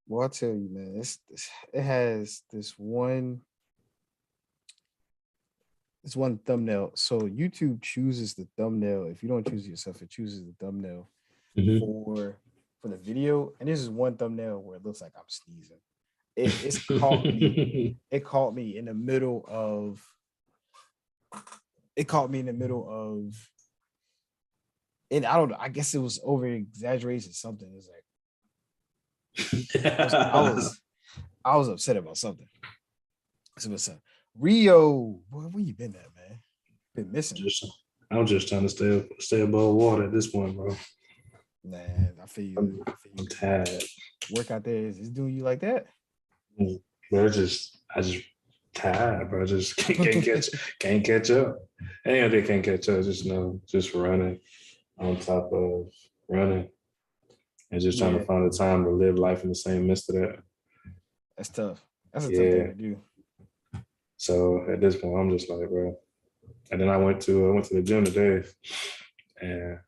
Well, I'll tell you, man. It has this one thumbnail. So YouTube chooses the thumbnail. If you don't choose it yourself, it chooses the thumbnail Hmm. for the video. And this is one thumbnail where it looks like I'm sneezing. It's caught me. It caught me in the middle of. It caught me in the middle of. And I don't know. I guess it was over exaggeration. Something. It's like I was. I was. I was upset about something. So what's up, Rio? Boy, where you been at, man? Been missing. just, I'm just trying to stay above water at this point, bro. Nah, I feel you. I feel I'm you. tired. Work out there is doing you like that. Bro, I just tired, bro. Just can't catch up. And they can't catch up. Just just running on top of running and just trying to Yeah, find the time to live life in the same midst of that. that's tough. That's a tough thing Yeah. to do. So at this point, I'm just like, bro. And then I went to the gym today, and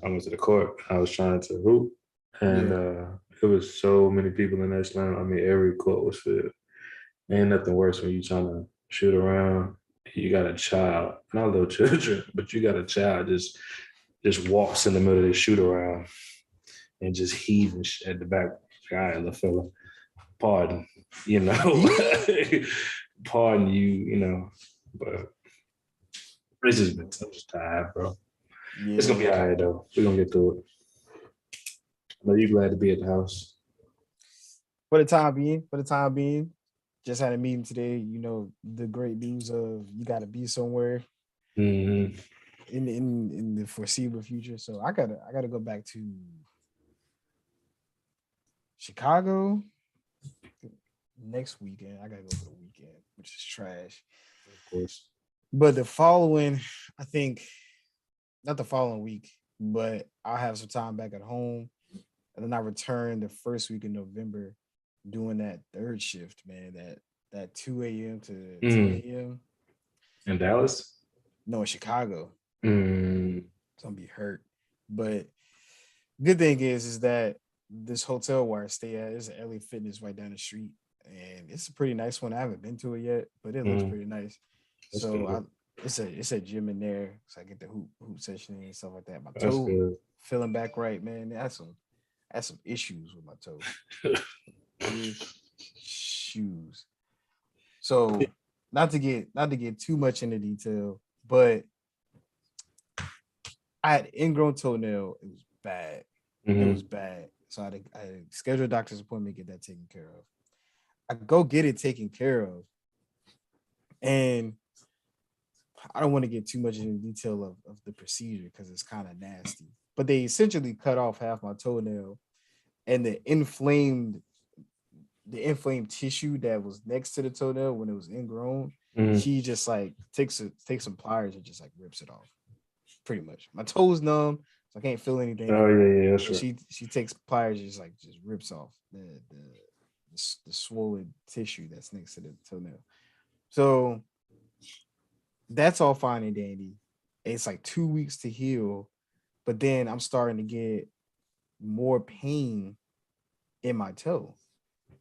I went to the court. I was trying to hoop, and Yeah. it was so many people in that slam. I mean, every court was filled. Ain't nothing worse when you trying to shoot around. You got a child, not little children, but you got a child just walks in the middle of the shoot around and just heaving at the back. Guy, little fella, pardon, you know, pardon you, but it's just been so tired, bro. It's gonna Yeah. be all right though. We're gonna get through it. But you glad to be at the house? For the time being, just had a meeting today. You know, the great news of you gotta be somewhere Mm-hmm. in the foreseeable future. So I gotta go back to Chicago next weekend. I gotta go for the weekend, which is trash. Of course. But the following, I think, not the following week, but I'll have some time back at home. And then I return the first week in November doing that third shift, man. That 2 a.m. to 10 Mm. a.m. In Dallas? No, in Chicago. Mm. It's gonna be hurt. But good thing is that this hotel where I stay at is an LA Fitness right down the street. And it's a pretty nice one. I haven't been to it yet, but it looks Mm. pretty nice. That's So good. it's a gym in there. So I get the hoop session and stuff like that. My That's toe good. feeling back right, man. That's some issues with my toe. Issues. So not to get too much into detail, but I had ingrown toenail. It was bad. It was Mm-hmm. bad. So I had to schedule a doctor's appointment to get that taken care of. I go get it taken care of, and I don't want to get too much into detail of the procedure because it's kind of nasty. But they essentially cut off half my toenail, and the inflamed tissue that was next to the toenail when it was ingrown, Mm-hmm. she just like takes some pliers and just like rips it off. Pretty much. My toes numb, so I can't feel Oh anything. yeah, yeah, that's But right. she takes pliers and just rips off the swollen tissue that's next to the toenail. So that's all fine and dandy. It's like 2 weeks to heal, but then I'm starting to get more pain in my toe.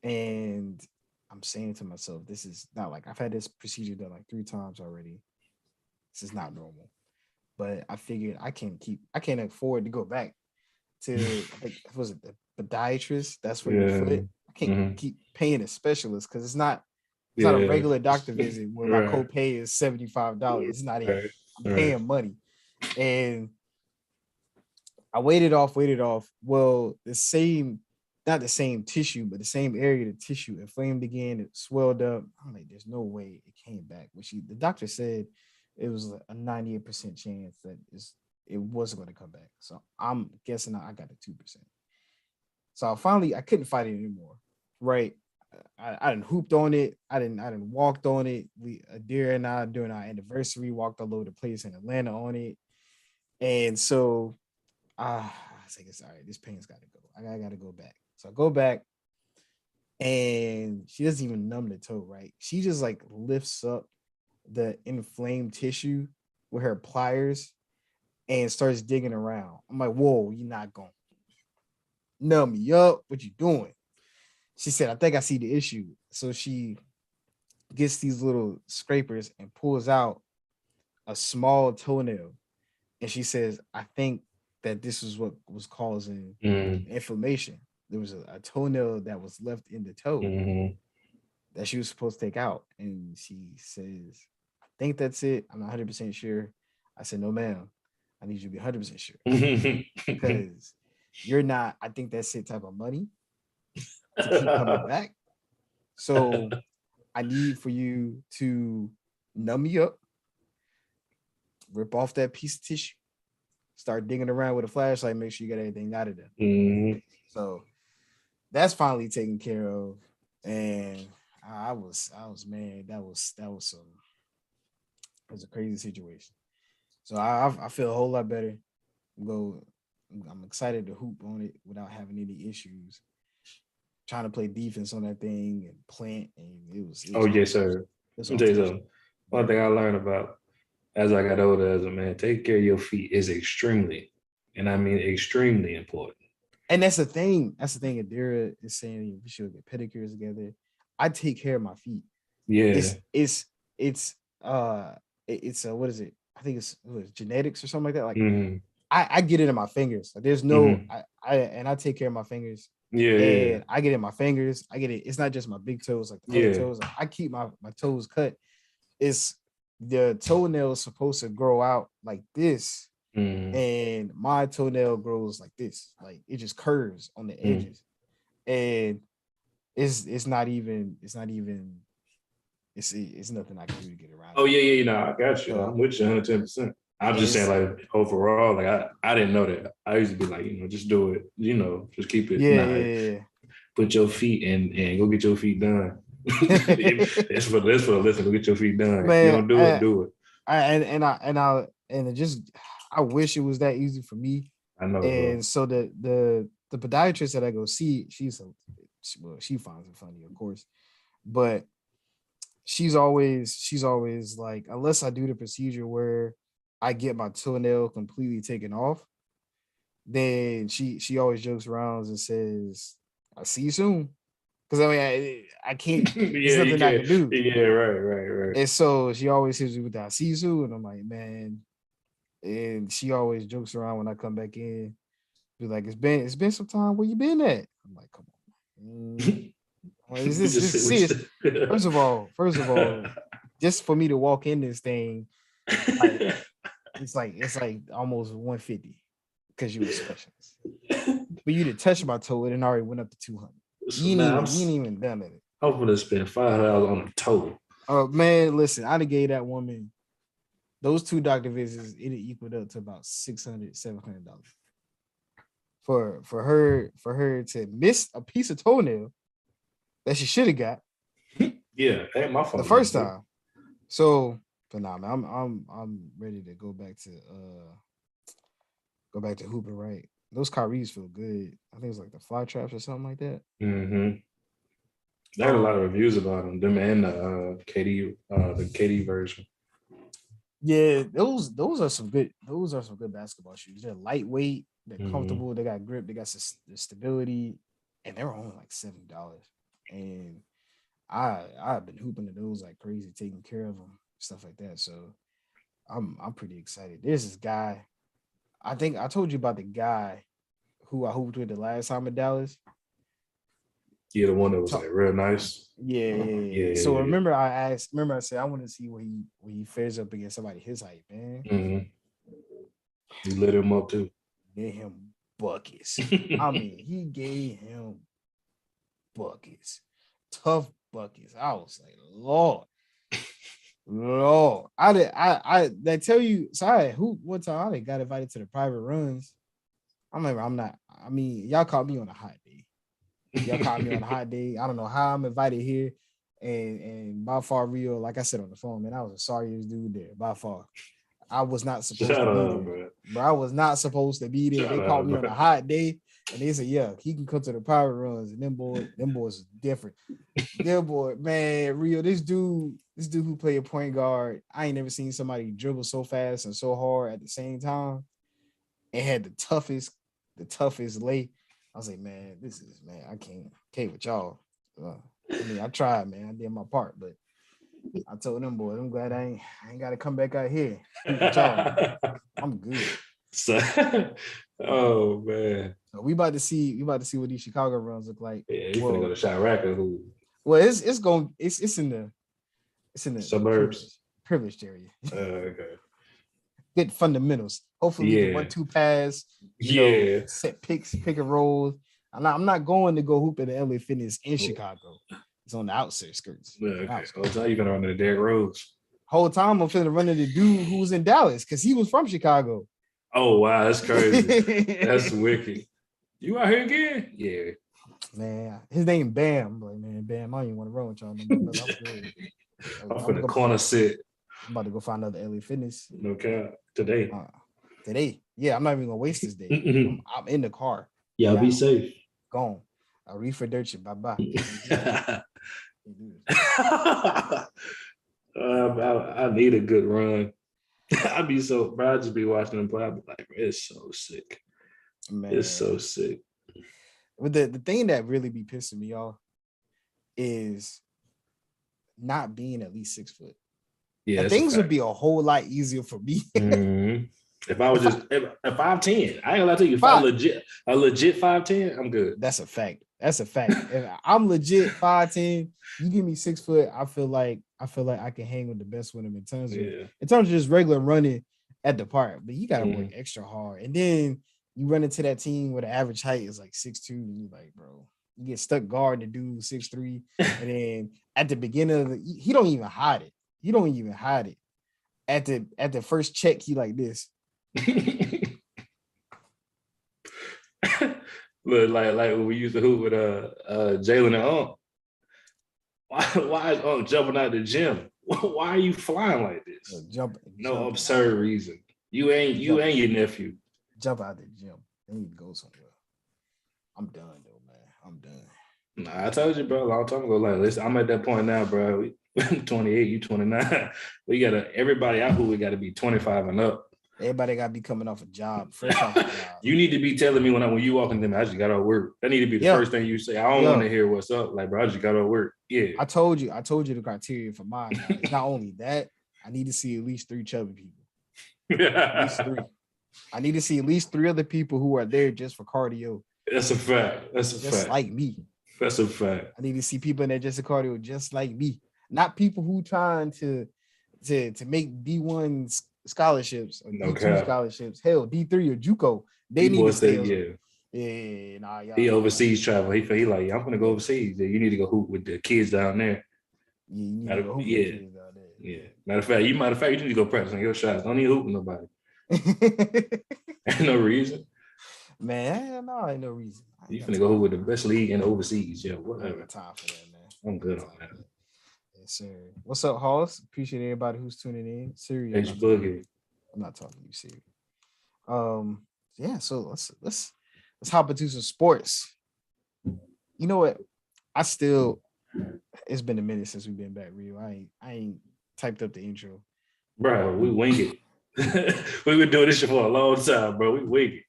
And I'm saying to myself, this is not like I've had this procedure done like 3 times already. This is not normal. But I figured I can't afford to go back to, I think, was it the podiatrist? That's for your Yeah. foot. I can't Mm-hmm. keep paying a specialist because it's not a Yeah. regular doctor visit where my Right. copay is $75. It's not even. Right. I'm Right. paying money. And I waited off. Well, not the same tissue, but the same area of the tissue inflamed again. It swelled up. I'm like, there's no way it came back. But the doctor said it was a 98% chance that it wasn't going to come back. So I'm guessing I got a 2%. So I couldn't fight it anymore. Right. I didn't hooped on it. I didn't walked on it. Adira and I during our anniversary walked all over the place in Atlanta on it. And so I was like, it's all right. This pain's got to go. I got to go back. So I go back, and she doesn't even numb the toe, right? She just like lifts up the inflamed tissue with her pliers and starts digging around. I'm like, whoa, you're not going to numb me up. What you doing? She said, I think I see the issue. So she gets these little scrapers and pulls out a small toenail. And she says, I think that this is what was causing Mm, inflammation. There was a toenail that was left in the toe mhm. that she was supposed to take out. And she says, I think that's it. I'm not 100% sure. I said, no, ma'am. I need you to be 100% sure because you're not, I think that's it type of money to keep coming back. So I need for you to numb me up, rip off that piece of tissue, start digging around with a flashlight, make sure you got everything out of there. Mhm. So that's finally taken care of. And man, that was some, it was a crazy situation. So I feel a whole lot better. Go, I'm excited to hoop on it without having any issues. Trying to play defense on that thing and plant, and it Oh was off yes, the sir. it's Let me off tell the you chain. something. One thing I learned about as I got older as a man, taking care of your feet is extremely, and I mean extremely important. And that's the thing. That's the thing. Adira is saying we should get pedicures together. I take care of my feet. It's Yeah. it's it's it's what is it? I think it's what is it, genetics or something like that. Like Hmm. I get it in my fingers. Like there's no Hmm. I take care of my fingers. Yeah, yeah, And I get it in my fingers. I get it. It's not just my big toes, like the other yeah. toes. Like, I keep my toes cut. It's the toenail is supposed to grow out like this, Mm, and my toenail grows like this. Like it just curves on the mm. edges. And it's nothing I can do to get around Oh it. yeah, yeah. You know, I got you. I'm So with you 110%. I'm just saying, it's like overall, like I didn't know that. I used to be like, just do it. Just keep it. yeah, Nah, yeah, put your feet in and go get your feet done. yeah. That's for the listen. Go get your feet done. If you Man, don't do it, do it. I just I wish it was that easy for me. I know, bro. And so the podiatrist that I go see, she finds it funny, of course, but she's always like, unless I do the procedure where I get my toenail completely taken off, then she always jokes around and says, "I'll see you soon." Because I mean, I can't. There's Yeah, you nothing I can. can do. Yeah, right, right, right. And so she always hits me with that, "I see you soon," and I'm like, man. And she always jokes around when I come back in, be like, "It's been some time. Where you been at?" I'm like, "Come on, well, is We this just is we serious?" just First of all, just for me to walk in this thing, like it's like almost 150 because you a specialist. For you to touch my toe, it already went up to 200. So, You ain't man, even you ain't even done it. I'm gonna spend $5 on a toe. Oh man, listen, I done gave that woman those two doctor visits. It equaled up to about $600, $700 for her to miss a piece of toenail that she should have got Yeah, ain't my the fault first nothing. time. So, but nah, man, I'm ready to go back to hooping. Right, those Kyries feel good. I think it's like the fly traps or something like that. Mm-hmm. There are a lot of Um, reviews about them and the KD version. yeah, those are some good basketball shoes. They're lightweight, they're Mm-hmm. comfortable, they got grip, they got the stability, and they're only like $7. And I've been hooping to those like crazy, taking care of them, stuff like that. So I'm pretty excited. There's this guy. I think I told you about the guy who I hooped with the last time in Dallas. Yeah, the one that was like Talk, real nice. yeah, yeah, Yeah, yeah. So yeah, yeah. remember I said I want to see where he fares up against somebody his height, man. Mm-hmm. You lit him up too. Gave him buckets. I mean, he gave him buckets, tough buckets. I was like, Lord, they tell you. So I who one time I got invited to the private runs. I remember I'm not. I mean, y'all caught me on a hot day. Y'all caught me on a hot day. I don't know how I'm invited here. And by far, real, like I said on the phone, man, I was the sorriest dude there by far. I was not supposed Shut to be up, there, bro. bro. I was not supposed to be there. Shut They called up, me on bro. a hot day, and they said, "Yeah, he can come to the private runs." And them boys are different. Them boy, man, real. This dude who played point guard, I ain't never seen somebody dribble so fast and so hard at the same time. And had the toughest lay. I was like, man, I can't with y'all. I mean, I tried, man. I did my part, but I told them boys, I'm glad I ain't got to come back out here. With y'all. I'm good. So, oh man, So we about to see what these Chicago runs look like. yeah, you finna go to Chirac or who? Well, it's in the Suburbs. privileged area. Okay. Good fundamentals. Hopefully the 1-2 pass, set picks, pick and rolls. I'm not going to go hoop at the LA Fitness in Chicago. It's on the outskirts. Okay. So you gonna run into Derrick Rose? Whole time I'm finna run into the dude who was in Dallas because he was from Chicago. Oh wow, that's crazy. That's wicked. You out here again? Yeah. Man, his name Bam. I'm like, man, Bam, I don't even want to run with y'all no more. I'm good. I'm for the corner sit. I'm about to go find another LA Fitness. No cap. Today. Today. Yeah, I'm not even gonna waste this day. I'm in the car. Yeah, be safe. Gone. I'll read for dirt shit. Bye-bye. I need a good run. I'd be so, bro. I'd just be watching them play. I'd be like, it's so sick. Man. It's so sick. But the thing that really be pissing me off is not being at least 6 foot. Yeah, things would be a whole lot easier for me. Mm-hmm. If I was just if 5'10", I ain't gonna lie to you. If I'm a legit 5'10", I'm good. That's a fact. If I'm legit 5'10", you give me 6 foot, I feel like I can hang with the best with them in terms of just regular running at the park. But you gotta work extra hard. And then you run into that team where the average height is like 6'2", and you're like, bro, you get stuck guarding the dude 6'3", and then at the beginning of he don't even hide it. You don't even hide it. At the first check, he like this. Look, like when we used to hoop with Jalen and Why is Unc jumping out the gym? Why are you flying like this? No absurd reason. You ain't your nephew. Jump out the gym. They need to go somewhere. I'm done though, man. I'm done. Nah, I told you, bro, a long time ago. Like, listen, I'm at that point now, bro. 28, you 29. We gotta everybody out who we gotta be 25 and up. Everybody gotta be coming off a job, fresh off a job. You need to be telling me when you walk in them, I just got to work. That need to be the first thing you say. I don't want to hear what's up. Like, bro, I just got to work. Yeah. I told you the criteria for mine. It's not only that, I need to see at least 3 chubby people. At least 3. I need to see at least 3 other people who are there just for cardio. That's a fact. Just like me. That's a fact. I need to see people in there just for cardio, just like me. Not people who trying to make D1 scholarships or D2 scholarships. Hell, D3 or JUCO. They need to stay. He overseas travel. He like, I'm gonna go overseas. You need to go hoop with the kids down there. Matter of fact, you need to go practice on your shots. Don't even hoop with nobody. Ain't no reason. Man, no, ain't no reason. You finna go hoop with the best league in overseas. Yeah, whatever. Time for that, man. I'm good on that. Yes, sir. What's up, Hoss? Appreciate everybody who's tuning in. Serious. H Boogie. I'm not talking to you, serious. Yeah, so let's hop into some sports. You know what? It's been a minute since we've been back, Rio. I ain't typed up the intro. Bro, we wing it. We've been doing this shit for a long time, bro. We wing it.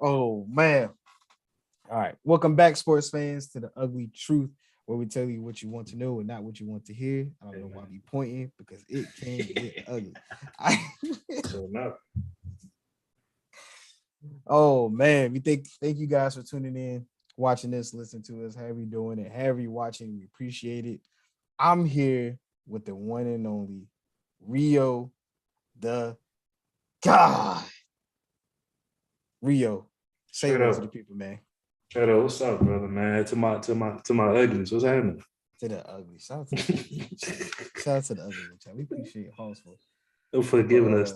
Oh man. All right. Welcome back, sports fans, to the Ugly Truth, where we tell you what you want to know and not what you want to hear. I don't know why we pointing because it can get ugly. So no. Oh man, we thank you guys for tuning in, watching this, listening to us, however you doing it, however you watching, we appreciate it. I'm here with the one and only Rio the God. Rio, say it to the people, man. Shut up, what's up, brother, man? To my uglies, what's happening? To the ugly, shout out to the ugly, child. We appreciate Halls for giving us.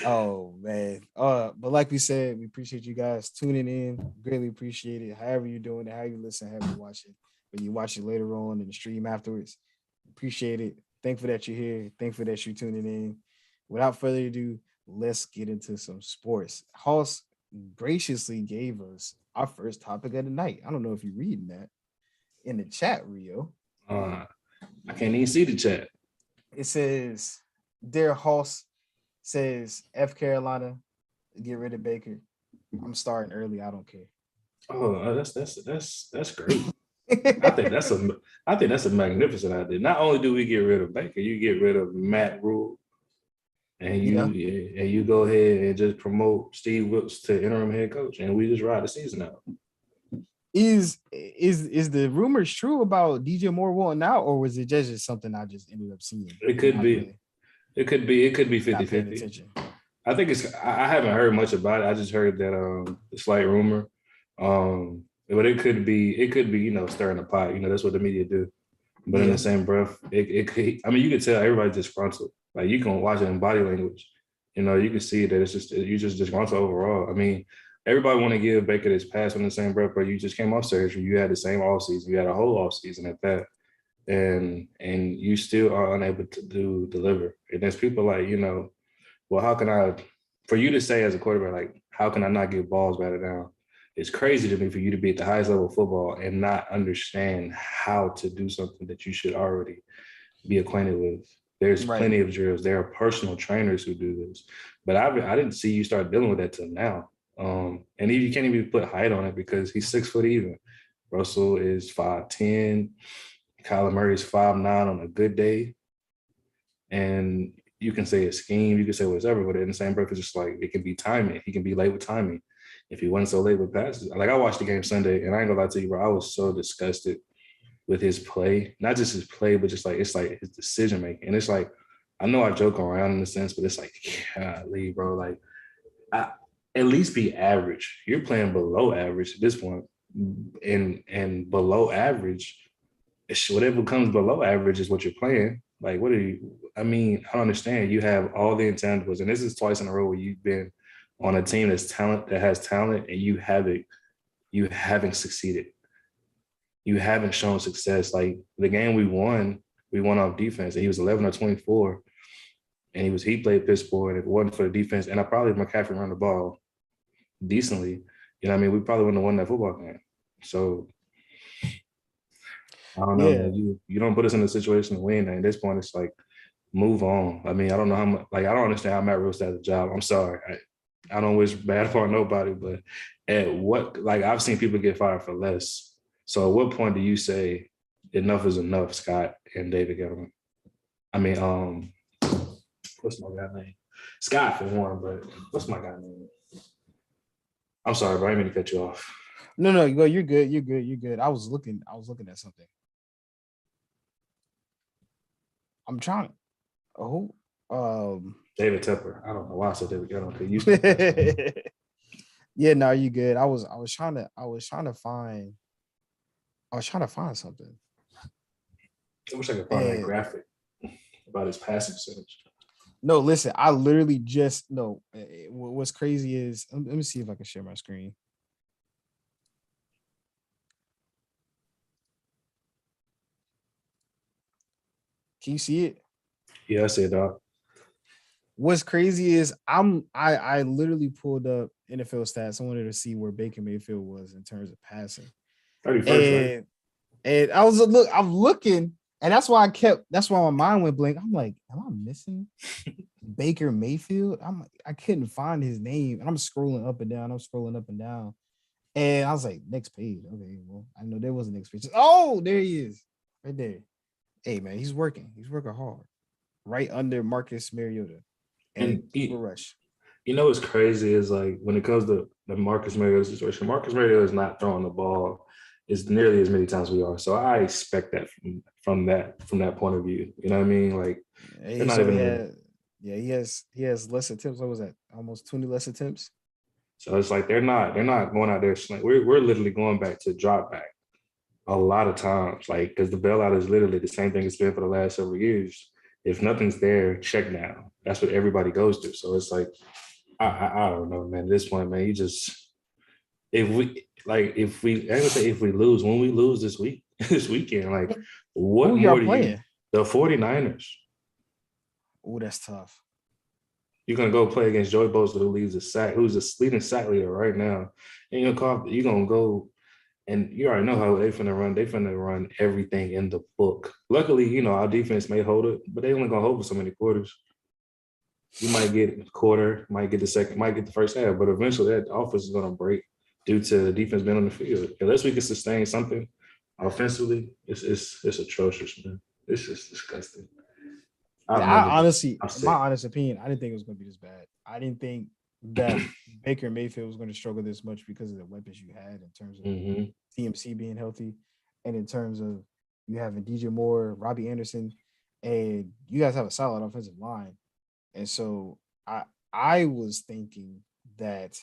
Oh man, but like we said, we appreciate you guys tuning in. Greatly appreciate it. However you're doing it, how you listen, how you watch it, when you watch it later on in the stream afterwards, appreciate it. Thankful that you're here. Thankful that you're tuning in. Without further ado, let's get into some sports. Hoss graciously gave us our first topic of the night. I don't know if you're reading that in the chat, Rio. I can't even see the chat. It says, "Dear Hoss says F Carolina, get rid of Baker. I'm starting early. I don't care." Oh, that's great. I think that's a I think that's a magnificent idea. Not only do we get rid of Baker, you get rid of Matt Rule, and Yeah. you go ahead and just promote Steve Wilkes to interim head coach, and we just ride the season out. Is the rumors true about DJ Moore wanting out, or was it just something I just ended up seeing It and could not be, really it could be not paying 50-50. attention? I think it's I haven't heard much about it. I just heard that slight rumor. But it could be, stirring the pot. That's what the media do. But in the Yeah. same breath, it could, I mean, you could tell everybody's disgruntled. Like you can watch it in body language. You can see that it's just you just disgruntled overall. I mean, everybody want to give Baker this pass in the same breath, but you just came off surgery. You had the same off season. You had a whole off season at that, and you still are unable to deliver. And there's people like, well, how can I? For you to say as a quarterback, like, how can I not get balls batted down? It's crazy to me for you to be at the highest level of football and not understand how to do something that you should already be acquainted with. There's Right. plenty of drills. There are personal trainers who do this, but I didn't see you start dealing with that till now. And you can't even put height on it because he's 6 foot even. Russell is 5'10". Kyler Murray is 5'9" on a good day, and you can say a scheme, you can say whatever, but in the same breath, it's just like it can be timing. He can be late with timing. If he wasn't so late with passes, like I watched the game Sunday, and I ain't gonna lie to you, bro, I was so disgusted with his play, not just his play, but just like it's like his decision making. And it's like I know I joke around in a sense, but it's like, golly, bro, like I, at least be average. You're playing below average at this point, and below average, whatever comes below average is what you're playing. Like, what are you? I mean, I don't understand. You have all the intangibles, and this is twice in a row where you've been on a team that has talent, and you haven't succeeded. You haven't shown success. Like the game we won off defense, and he was 11 or 24, and he played Pittsburgh, and if it wasn't for the defense, and I probably McCaffrey run the ball decently, what I mean, we probably wouldn't have won that football game. So I don't know, Yeah. man. You don't put us in a situation to win. And at this point, it's like move on. I mean, I don't know how much. Like, I don't understand how Matt Rule has a job. I'm sorry. I don't wish bad for nobody, but at what? Like, I've seen people get fired for less. So, at what point do you say enough is enough, Scott and David Gettleman? I mean, what's my guy name? Scott for one, but what's my guy name? I'm sorry, bro. I didn't mean to cut you off. No, you go. You're good. You're good. You're good. I was looking at something. I'm trying. Oh, David Tepper. I don't know why I said David Gettleman. Because you. yeah. No, you good. I was trying to find something. I wish I could find that And graphic about his passing percentage. no, listen. I literally just no. What's crazy is let me see if I can share my screen. Can you see it? Yeah, I said, dog. What's crazy is I literally pulled up NFL stats. I wanted to see where Baker Mayfield was in terms of passing. 31st, right? And I'm looking, and that's why my mind went blank. I'm like, am I missing Baker Mayfield? I'm like, I couldn't find his name. And I'm scrolling up and down. And I was like, next page. Okay, well, I know there was a next page. Oh, there he is. Right there. Hey man, he's working. He's working hard. Right under Marcus Mariota and And Cooper Rush. what's crazy is like when it comes to the Marcus Mariota situation, Marcus Mariota is not throwing the ball as nearly as many times we are. So I expect that from that point of view. You know what I mean? Like they're Hey, not so even. he has less attempts. What was that? Almost 20 less attempts. So it's like they're not going out there. Like we're literally going back to drop back a lot of times. Like because the bailout is literally the same thing it's been for the last several years. If nothing's there, check down. That's what everybody goes to. So it's like I don't know, man. At this point, man, you just I would say if we lose, when we lose this week, this weekend, like Who what y'all more do you playing? the 49ers? Oh, that's tough. You're gonna go play against Joey Bosa, who's the leading sack leader right now. And you're gonna go and you already know how they finna run. They finna run everything in the book. Luckily, our defense may hold it, but they only gonna hold for so many quarters. You might get a quarter, might get the second, might get the first half, but eventually that offense is gonna break. due to the defense being on the field. Unless we can sustain something offensively, it's atrocious, man. It's just disgusting. I've Yeah, never I been. honestly, I'm in my sick. honest opinion, I didn't think it was going to be this bad. I didn't think that Baker Mayfield was going to struggle this much because of the weapons you had in terms of Hmm. CMC being healthy, and in terms of you having DJ Moore, Robbie Anderson, and you guys have a solid offensive line. And so I was thinking that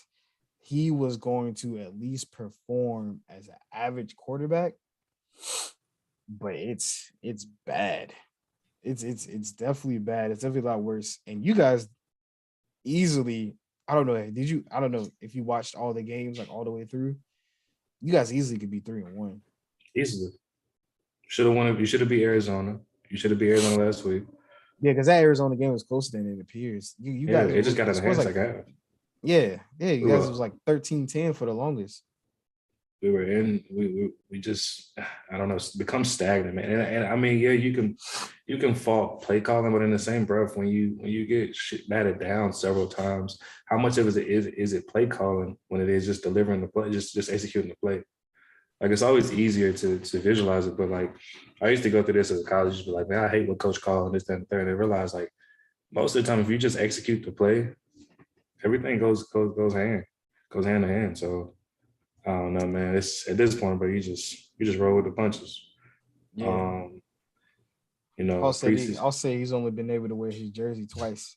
he was going to at least perform as an average quarterback, but it's bad. It's definitely bad. It's definitely a lot worse. And you guys easily, I don't know, I don't know if you watched all the games like all the way through. You guys easily could be 3-1. Easily. Should have won. You should have beat Arizona. You should have beat Arizona last week. Yeah, because that Arizona game was closer than it appears. You Yeah, guys it just was got the out of scores hand like second half. yeah, you We guys were was like 13-10 for the longest. we were in we just I don't know, become stagnant, man. And I mean, yeah, you can fault play calling, but in the same breath, when you get shit batted down several times, how much of it is it play calling when it is just delivering the play, just executing the play? Like it's always easier to visualize it, but like I used to go through this as a college, just be like, man, I hate what coach called and this, that, and the third. And I realized like most of the time, if you just execute the play, everything goes hand in hand. So I don't know, man. It's at this point, but you just roll with the punches. Yeah. Um, you know, preseason. I'll say he's only been able to wear his jersey twice.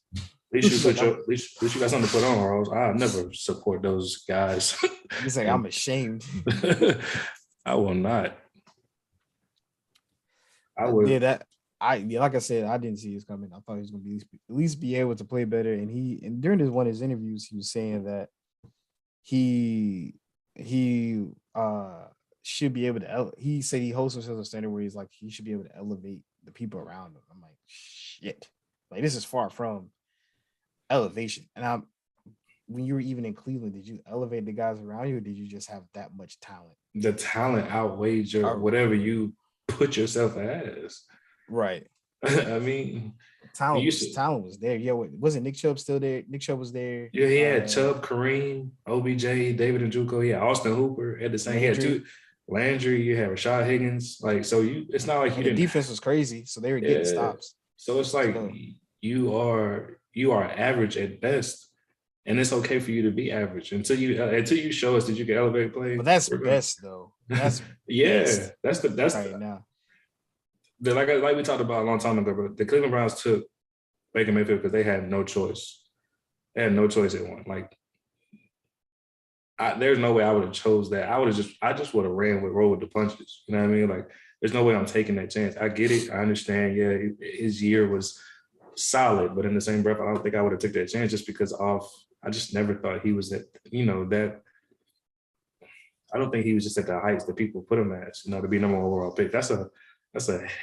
At least you He's like, put your at least you got something to put on, Rose. I never support those guys. And I'm ashamed. I will not. I Yeah, would. like I said, I didn't see this coming. I thought he was gonna be at least be able to play better. And during one of his interviews, he was saying that he he should be able to he said he holds himself a standard where he's like he should be able to elevate the people around him. I'm like, shit. Like this is far from elevation. And I'm when you were even in Cleveland, did you elevate the guys around you or did you just have that much talent? The talent outweighs your whatever Yeah. you put yourself as. Right. I mean, we used to. Talent was there. Yeah, wasn't Nick Chubb still there? Nick Chubb was there. Yeah, he had Chubb, Kareem, OBJ, David Njoku. He had Austin Hooper at the same. He had Landry. two Landry. You had Rashad Higgins. Like so, it's not like you And the didn't. defense was crazy, so they were getting Yeah. stops. So it's like So, you are average at best, and it's okay for you to be average until you show us that you can elevate play. but that's We're gonna. best though. That's Yeah, best that's right now. like we talked about a long time ago. But the Cleveland Browns took Baker Mayfield because they had no choice. They had no choice at one. Like there's no way I would have chose that. I just would have rolled with the punches. You know what I mean? Like there's no way I'm taking that chance. I get it. I understand. Yeah, his year was solid, but in the same breath, I don't think I would have took that chance just because I just never thought he was that. That I don't think he was just at the heights that people put him as. To be number one overall pick. That's a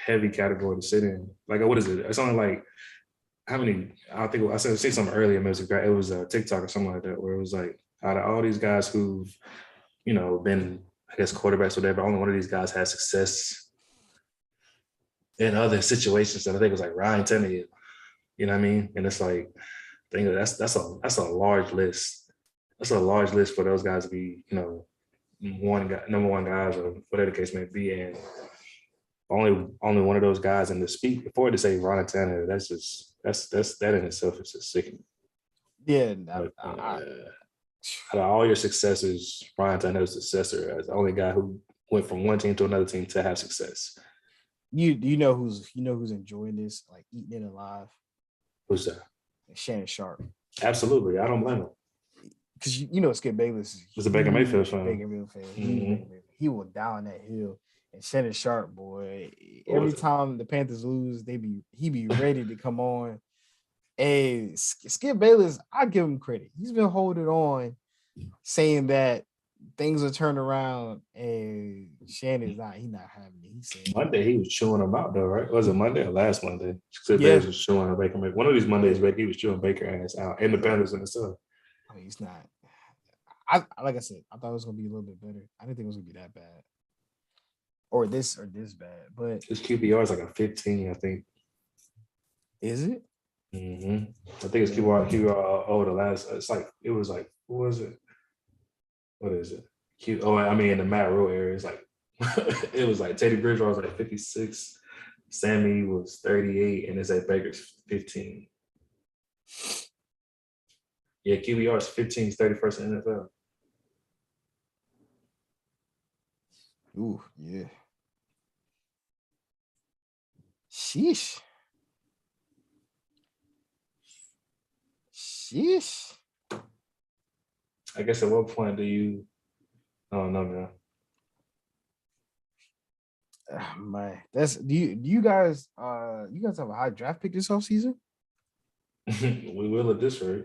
heavy category to sit in. Like what is it? It's only like how many? I think I said something earlier. It was a TikTok or something like that where it was like out of all these guys who've, been, I guess, quarterbacks or whatever, only one of these guys had success in other situations. And I think it was like Ryan Tannehill, you know what I mean? And it's like, I think that's a large list. That's a large list for those guys to be, number one guys or whatever the case may be. And only one of those guys in the speak before to say Ryan Tannehill, that in itself is just sickening. Yeah, But, out of all your successors, Ryan Tannehill's successor as the only guy who went from one team to another team to have success. you know who's enjoying this, like eating it alive? Who's that? Shannon Sharp. Absolutely. I don't blame him. Because Skip Bayless is a Baker Mayfield fan. Baker Mayfield fan. Mm-hmm. He will down that hill. And Shannon Sharp, boy, every time the Panthers lose, he be ready to come on. And Skip Bayless, I give him credit. He's been holding on, saying that things will turn around, and Shannon's not. He's not having it. He said Monday he was chewing him out though, right? Was it Monday or last Monday? Skip Bayless was chewing Baker. One of these Mondays, he was chewing Baker ass out, and the Panthers in itself. I mean, he's not. Like I said, I thought it was gonna be a little bit better. I didn't think it was gonna be that bad, or this bad. But his QBR is like a 15, I think. Is it? Mm-hmm. I think it's QBR over the last. It was like what was it? what is it? Q. Oh, I mean, in the Matt Rule area, it's like it was like Teddy Bridgewater was like 56, Sammy was 38, and it's at Baker's 15. Yeah, QBR is 15, 31st in the NFL. Ooh, yeah. Sheesh. Sheesh. I guess at what point do you? I don't know, man. Man, that's do you guys have a high draft pick this offseason? We will at this rate.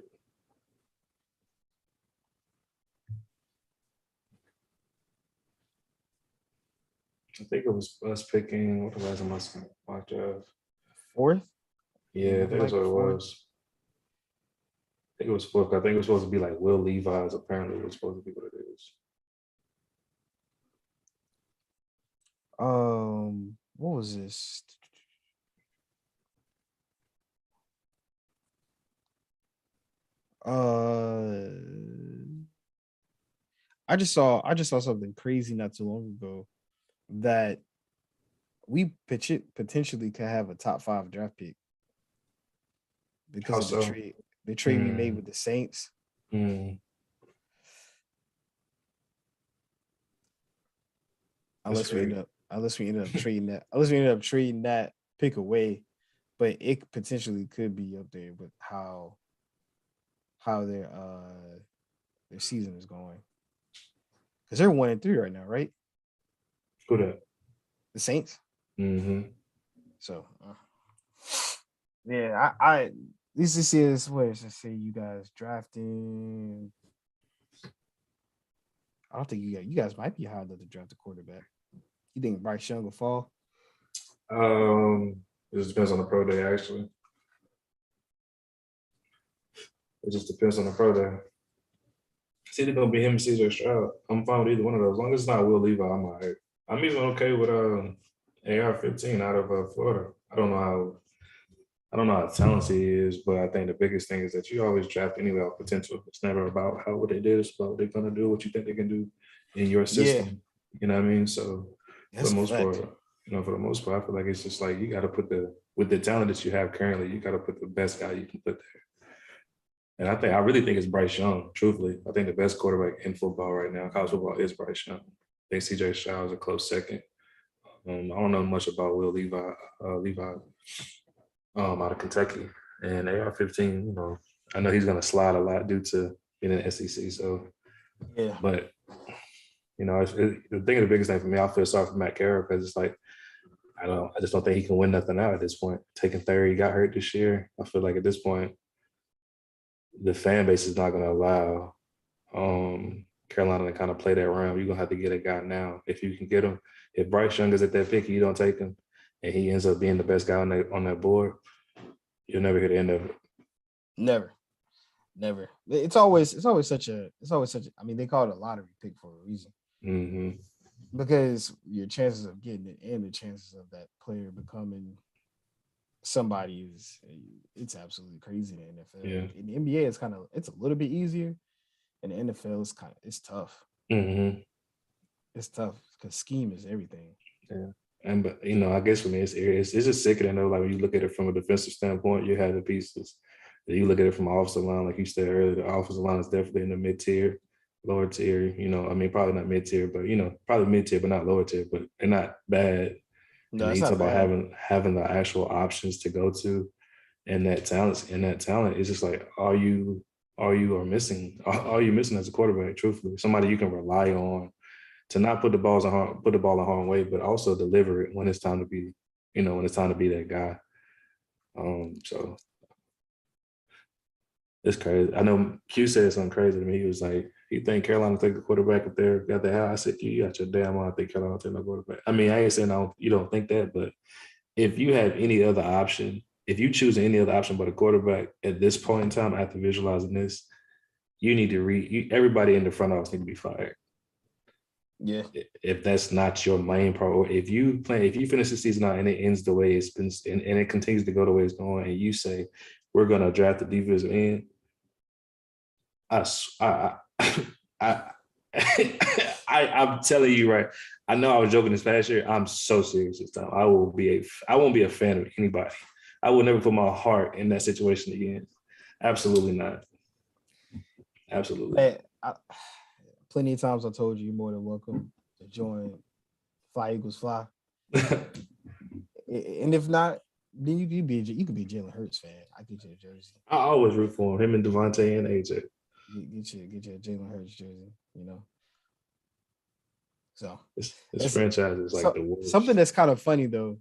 I think it was us picking. What was the last mock draft? Fourth? Yeah, that's what it Fourth. was. I think it was fourth. I think it was supposed to be like Will Levi's. Apparently, it was supposed to be what it is. What was this? Uh I just saw something crazy not too long ago that we potentially could have a top 5 draft pick because How of the so? trade we made Mm, with the Saints. mm, that's Unless we end great. up trading that pick away, but it potentially could be up there with how their season is going because they're 1-3 right now, right? Who that? The Saints. Mm-hmm. So yeah, I this is what does it say? You guys drafting. I don't think you guys might be high enough to draft a quarterback. You think Bryce Young will fall? It just depends on the pro day. Actually, it just depends on the pro day. It's either gonna be him or CJ Stroud. I'm fine with either one of those. As long as it's not Will Levi, I'm all right. I'm even okay with AR-15 out of Florida. I don't know how talented he is, but I think the biggest thing is that you always draft anyway off potential. It's never about how what they did, it's about what they're gonna do, what you think they can do in your Yeah, system. You know what I mean? So for that's the a most part, fact. for the most part, I feel like it's just like you gotta put the with the talent that you have currently, you gotta put the best guy you can put there. And I really think it's Bryce Young, truthfully. I think the best quarterback in football right now, college football, is Bryce Young. I think CJ Stroud is a close second. I don't know much about Will Levi out of Kentucky. And AR-15, I know he's going to slide a lot due to being in the SEC. So, Yeah, but, the the biggest thing for me, I feel sorry for Matt Carroll because it's like, I just don't think he can win nothing out at this point. Taking 30, he got hurt this year. I feel like at this point, the fan base is not going to allow Carolina to kind of play that round. You're going to have to get a guy now. If you can get him, if Bryce Young is at that pick, you don't take him, and he ends up being the best guy on that board, you'll never hear the end of it. never. Never. It's always such a, I mean, they call it a lottery pick for a reason. Mm-hmm. Because your chances of getting it and the chances of that player becoming somebody is it's absolutely crazy in the NFL. Yeah. In the NBA, it's a little bit easier. In the NFL, it's tough. Mm-hmm. It's tough because scheme is everything. Yeah. But I guess for me, it's just sickening though. Like when you look at it from a defensive standpoint, you have the pieces. You look at it from an offensive line, like you said earlier, the offensive line is definitely in the mid tier, lower tier. I mean, probably not mid tier, but probably mid tier, but not lower tier. But they're not bad. No, And then it's you talk not about bad. having the actual options to go to, and that talent is just like, are you missing? Are you missing as a quarterback? Truthfully, somebody you can rely on to not put the ball in harm way, but also deliver it when it's time to be, when it's time to be that guy. So it's crazy. I know Q said something crazy to me. He was like, "You think Carolina take the quarterback if they're got the hell?" I said, "You got your damn mind. I think Carolina take no quarterback." I mean, I ain't saying you don't think that, but if you have any other option, if you choose any other option but a quarterback at this point in time, after visualizing this, you need to everybody in the front office need to be fired. Yeah. If that's not your main priority, if you finish the season out and it ends the way it's been and it continues to go the way it's going, and you say we're going to draft the defensive end, I I'm telling you, right. I know I was joking this past year. I'm so serious this time. I won't be a fan of anybody. I will never put my heart in that situation again. Absolutely not. Absolutely not. Man, plenty of times I told you you're more than welcome to join Fly Eagles Fly. And if not, then you could be a Jalen Hurts fan. I get you a jersey. I always root for him and Devontae and AJ. Get you a Jalen Hurts jersey, you know. So this franchise is like the worst. Something that's kind of funny though.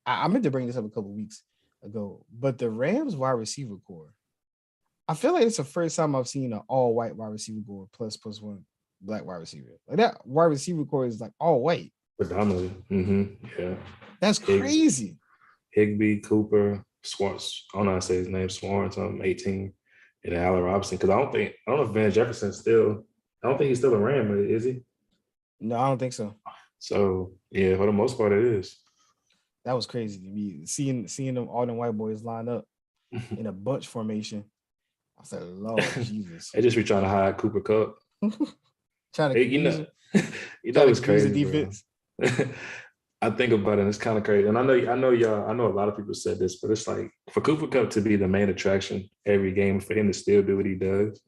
I meant to bring this up a couple weeks ago, but the Rams wide receiver core, I feel like it's the first time I've seen an all white wide receiver core plus one black wide receiver. Like that wide receiver core is like all white. Predominantly. Yeah. That's crazy. Higbee, Cooper, Swartz. I don't know how to say his name, Swartz, 18, and Allen Robinson. Because I don't know if Van Jefferson's still, I don't think he's still a Ram, is he? No, I don't think so. So yeah, for the most part, it is. That was crazy to me. Seeing them all them white boys line up in a bunch formation. I said, Lord Jesus. They just be trying to hide Cooper Kupp. Trying to you know it's crazy. The defense. I think about it, and it's kind of crazy. And I know a lot of people said this, but it's like for Cooper Kupp to be the main attraction every game, for him to still do what he does,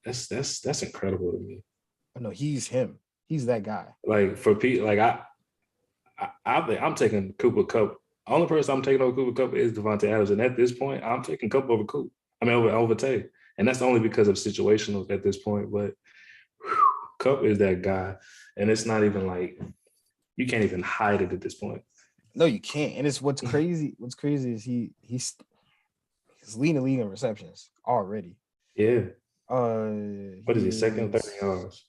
that's incredible to me. I know he's him. He's that guy. Like for Pete, like I'm taking Cooper Kupp. The only person I'm taking over Cooper Kupp is Devontae Adams, and at this point, I'm taking Kupp over Coop. Over Tay, and that's only because of situational at this point. But Kupp is that guy, and it's not even like you can't even hide it at this point. No, you can't. And it's what's crazy. What's crazy is he's leading the league in receptions already. Yeah. What is he? Second, 30 yards.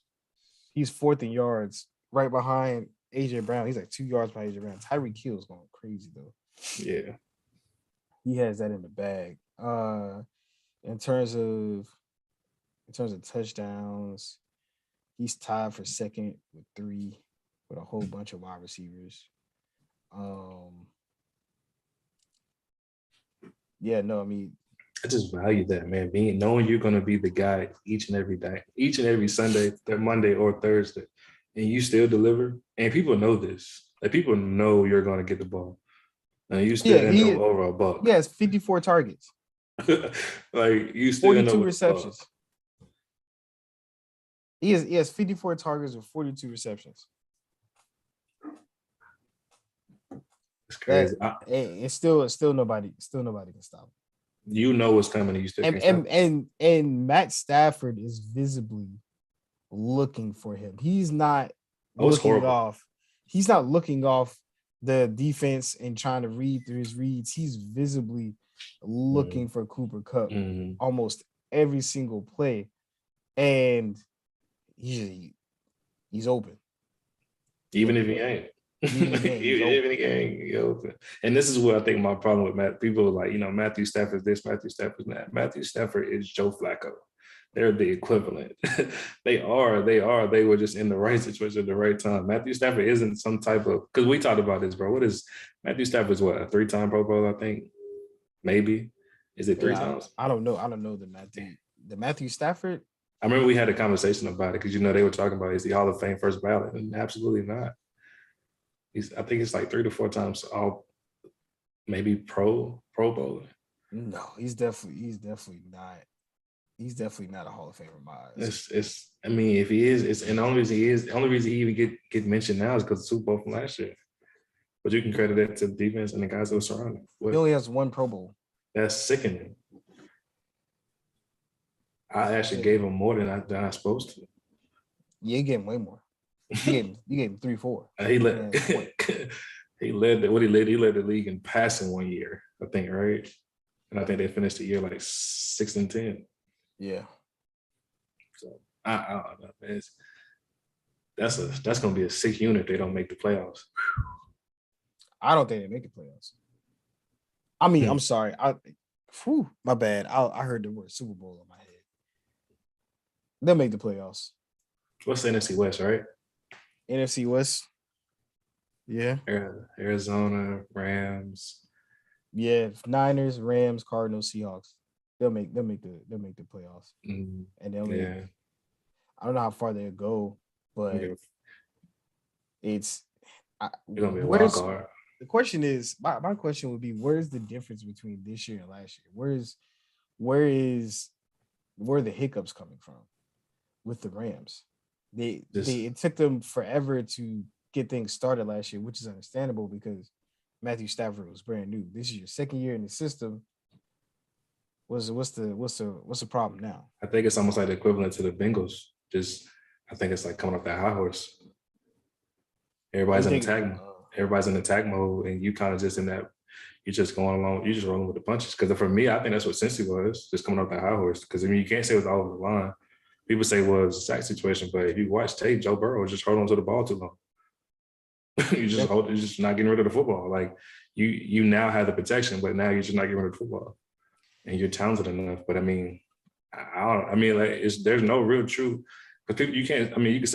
He's fourth in yards, right behind AJ Brown. He's like 2 yards behind AJ Brown. Tyreek Hill's going crazy though. Yeah. He has that in the bag. In terms of touchdowns, he's tied for second with 3 with a whole bunch of wide receivers. Yeah, no, I mean, I just value that, man. Knowing you're gonna be the guy each and every day, each and every Sunday, Monday or Thursday, and you still deliver. And people know this. Like people know you're gonna get the ball. And you still end up over a buck. Yeah, it's 54 targets. Like you still 42 receptions. He has 54 targets with 42 receptions. It's crazy. It's still nobody can stop him. You know what's coming, and you still and Matt Stafford is visibly looking for him. He's not looking off. He's not looking off the defense and trying to read through his reads. He's visibly looking for Cooper Kupp almost every single play, and he's open. Even if he ain't. Even if he ain't open. And this is what I think my problem with Matt. People are like, Matthew Stafford this, Matthew Stafford that. Matthew Stafford is Joe Flacco. They're the equivalent. They are. They were just in the right situation at the right time. Matthew Stafford isn't some type of, because we talked about this, bro. What is Matthew Stafford's what, a 3-time Pro Bowl, I think? Maybe. Is it 3 times? I don't know the Matthew Stafford. I remember we had a conversation about it because they were talking about, is he Hall of Fame first ballot? And absolutely not. I think it's like 3 to 4 times all, maybe Pro Bowler. No, he's definitely not. He's definitely not a Hall of Famer in my eyes. If he is, and the only reason he even get mentioned now is because of the Super Bowl from last year. But you can credit that to the defense and the guys that were surrounding. He only has 1 Pro Bowl. That's sickening. I actually gave him more than I was supposed to. Yeah, you gave him way more. You gave him 3-4. He led the league in passing 1 year, I think, right? And I think they finished the year like 6-10. Yeah. So I don't know, man. That's gonna be a sick unit if they don't make the playoffs. I don't think they make the playoffs. I mean, I'm sorry. My bad. I heard the word Super Bowl in my head. They'll make the playoffs. What's the NFC West, right? NFC West. Yeah. Arizona, Rams. Yeah, Niners, Rams, Cardinals, Seahawks. They'll make the playoffs. Mm-hmm. And they'll I don't know how far they'll go, but Yeah, it's you're gonna be a wild where's card. the question is my question would be where's the difference between this year and last year? Where is where are the hiccups coming from with the Rams? Just It took them forever to get things started last year, which is understandable because Matthew Stafford was brand new. This is your second year in the system. What's the problem now? I think it's almost like the equivalent to the Bengals. Just I think it's like coming off that high horse. Oh, you Everybody's in think? attack. Everybody's in attack mode, and you kind of just in that. You're just going along. You're just rolling with the punches. Because for me, I think that's what Cincy was, just coming off that high horse. Because I mean, you can't say it was all over the line. People say, well, it's a sack situation, but if you watch tape, Joe Burrow was just holding on to the ball too long. Yeah, You're just not getting rid of the football. Like you now have the protection, but now you're just not getting rid of the football. And you're talented enough. But I mean, I mean, like there's no real truth. Because you can't. I mean, you can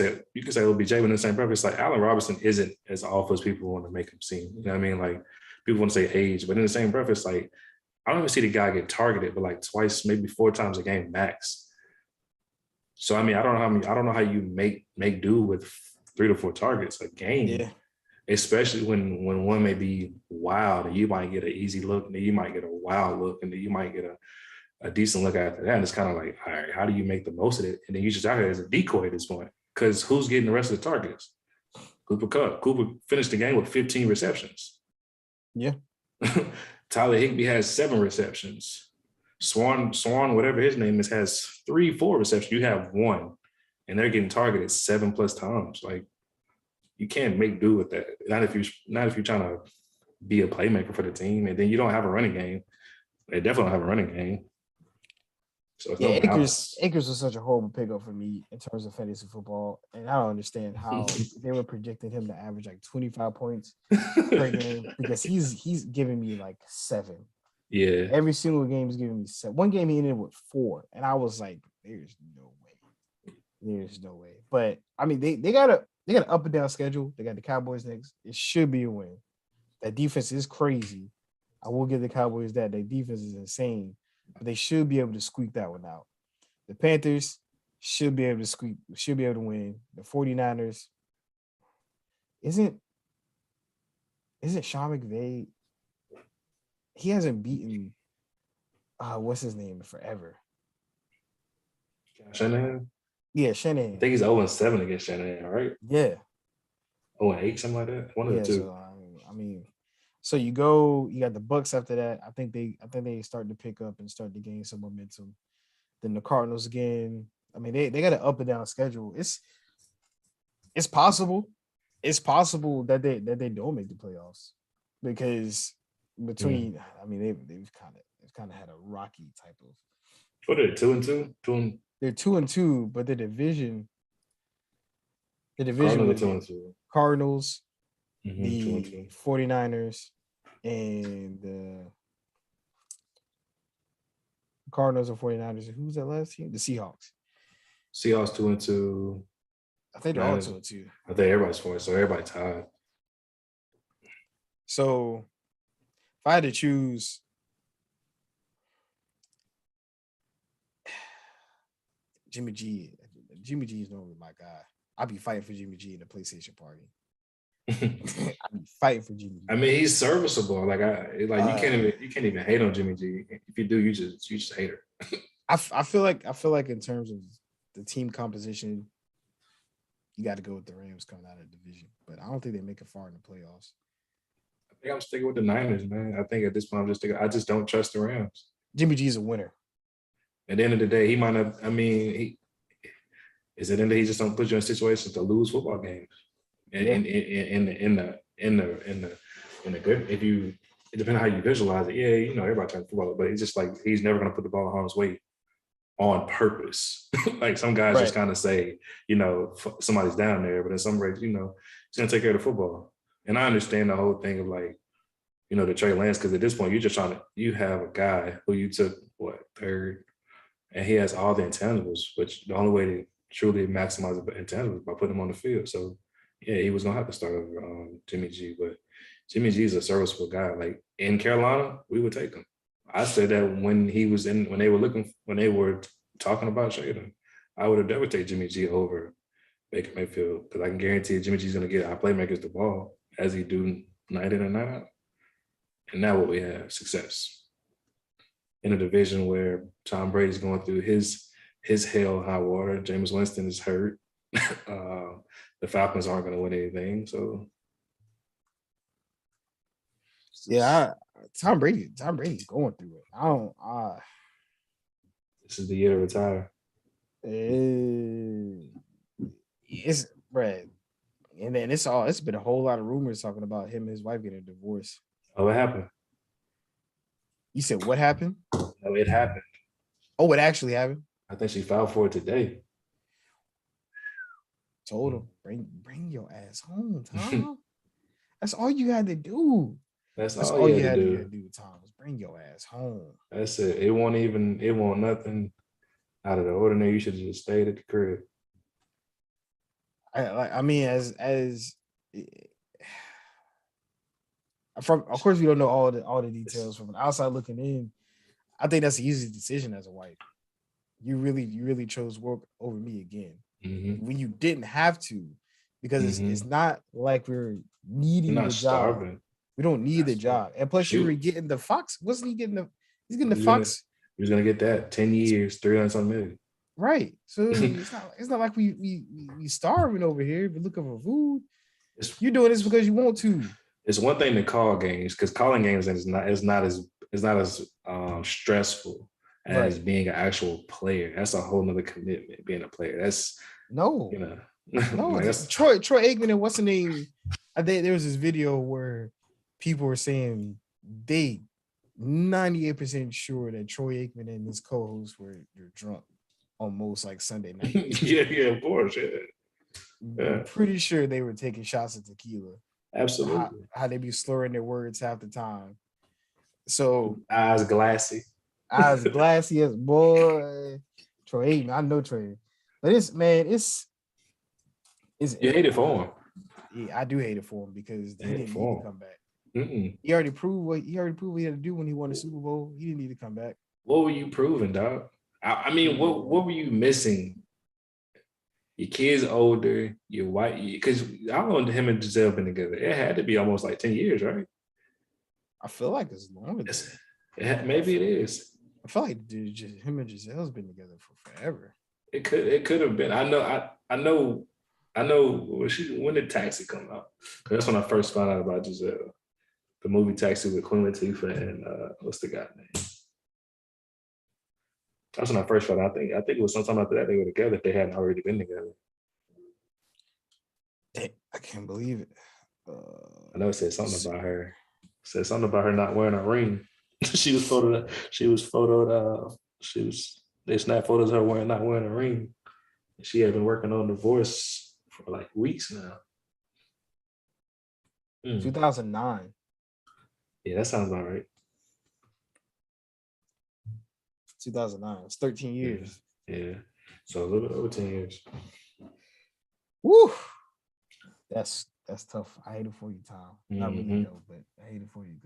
say OBJ, but in the same breath, it's like Allen Robinson isn't as awful as people want to make him seem. You know what I mean? Like people want to say age, but in the same breath, it's like I don't even see the guy get targeted, but like twice, maybe 4 times a game max. So I mean, I don't know how you make do with 3 to 4 targets a game, yeah, especially when one may be wild and you might get an easy look, and then you might get a wild look, and then you might get a decent look after that. And it's kind of like, all right, how do you make the most of it? And then you just out here as a decoy at this point. Because who's getting the rest of the targets? Cooper Kupp. Cooper finished the game with 15 receptions. yeah. Tyler Higbee has 7 receptions. Swan, whatever his name is, has 3-4 receptions. You have 1, and they're getting targeted 7+ times. Like you can't make do with that. Not if you're trying to be a playmaker for the team, and then you don't have a running game. They definitely don't have a running game. So it's Yeah, no Akers balance. Akers was such a horrible pickup for me in terms of fantasy football, and I don't understand how they were projecting him to average like 25 points per game because he's giving me like 7 Yeah. every single game. Is giving me 7. One game he ended with 4, and I was like, "There's no way, there's no way." But I mean, they got an up and down schedule. They got the Cowboys next. It should be a win. That defense is crazy. I will give the Cowboys that. Their defense is insane, but they should be able to squeak that one out. The Panthers should be able to win. The 49ers isn't Sean McVay. He hasn't beaten what's his name forever. Shanahan. Yeah, I Shanahan. think he's 0-7 against Shanahan, right? Yeah. 0-8, something like that. One of the Yeah. two. So I mean, so you got the Bucks after that. I think they start to pick up and start to gain some momentum. Then the Cardinals again. I mean, they got an up and down schedule. It's possible. It's possible that they don't make the playoffs because between I mean they've kind of had a rocky type of. What are they, 2-2? They're 2-2, but the division Cardinals with are the 2-2. Cardinals, Mm-hmm, the 2-2. 49ers, and the Cardinals and 49ers. Who's that last team? The Seahawks. Seahawks 2-2. I think they're all Niners. 2-2. I think everybody's 4, so everybody tied. So if I had to choose, Jimmy G. Jimmy G is normally my guy. I'd be fighting for Jimmy G in the PlayStation party. I'd be fighting for Jimmy G. I mean, he's serviceable. Like you can't even hate on Jimmy G. If you do, you just hate her. I feel like in terms of the team composition, you got to go with the Rams coming out of the division, but I don't think they make it far in the playoffs. I think I'm sticking with the Niners, man. I think at this point I just don't trust the Rams. Jimmy G is a winner. At the end of the day, he might not. I mean, is it in that he just don't put you in situations to lose football games? In the good. If you, it depends on how you visualize it. Yeah, you know, everybody tries football, but it's just like he's never going to put the ball in harm's way on purpose. Like some guys just kind of say, you know, somebody's down there, but in some ways, you know, he's going to take care of the football. And I understand the whole thing of like, you know, the Trey Lance, because at this point, you have a guy who you took, third, and he has all the intangibles, which the only way to truly maximize the intangibles is by putting him on the field. So, yeah, he was going to have to start over Jimmy G, but Jimmy G is a serviceable guy. Like in Carolina, we would take him. I said that when they were talking about trading him, I would have never take Jimmy G over Baker Mayfield because I can guarantee Jimmy G's going to get our playmakers the ball as he do night in and night out. And now what we have, success. In a division where Tom Brady's going through his hell high water. Jameis Winston is hurt. The Falcons aren't going to win anything. So Yeah, Tom Brady's going through it. I don't. This is the year to retire. It's Brad, and then it's been a whole lot of rumors talking about him and his wife getting a divorce. Oh, what happened? You said what happened? No, it happened. Oh, it actually happened. I think she filed for it today. Told him, bring your ass home, Tom. That's all you had to do. That's all you had to do, Tom. Was bring your ass home. That's it. It won't nothing out of the ordinary. You should have just stayed at the crib. I mean, as from, of course, we don't know all the details. From an outside looking in, I think that's the easiest decision as a wife. You really chose work over me again when you didn't have to, because it's not like we're needing the job. Starving. We don't need the job, and plus you were getting the Fox. Wasn't he getting the? He's getting the Fox. He was gonna get that 10 years, 300 million. Right. So it's not like we starving over here. We're looking for food. You're doing this because you want to. It's one thing to call games, because calling games is not as stressful as being an actual player. That's a whole nother commitment, being a player. That's no. Like that's Troy Aikman and what's the name? I think there was this video where people were saying they 98% sure that Troy Aikman and his co-hosts were drunk on most like Sunday night. yeah, of course. Yeah. I'm pretty sure they were taking shots of tequila. Absolutely. How they be slurring their words half the time. So eyes glassy as boy. Troy Aikman, I know Troy. But it's you hate it for him. Yeah, I do hate it for him because he didn't need to come back. Mm-mm. He already proved what he had to do when he won the Super Bowl. He didn't need to come back. What were you proving, dog? I mean, what were you missing? Your kid's older, your wife, because I don't know, him and Giselle been together. It had to be almost like 10 years, right? I feel like it's longer. Maybe it is. I feel like him and Giselle's been together for forever. It could have been. I know. When did Taxi come out? That's when I first found out about Giselle. The movie Taxi with Queen Latifah and what's the guy's name? That's when I first found out. I think it was sometime after that they were together if they hadn't already been together. I can't believe it. I know it said something about her. It said something about her not wearing a ring. They snapped photos of her not wearing a ring. She had been working on divorce for like weeks now. 2009. Yeah, that sounds about right. 2009. It's 13 years. Yeah. So a little bit over 10 years. Woo! That's tough. I hate it for you, Tom. Not really though, but I hate it for you.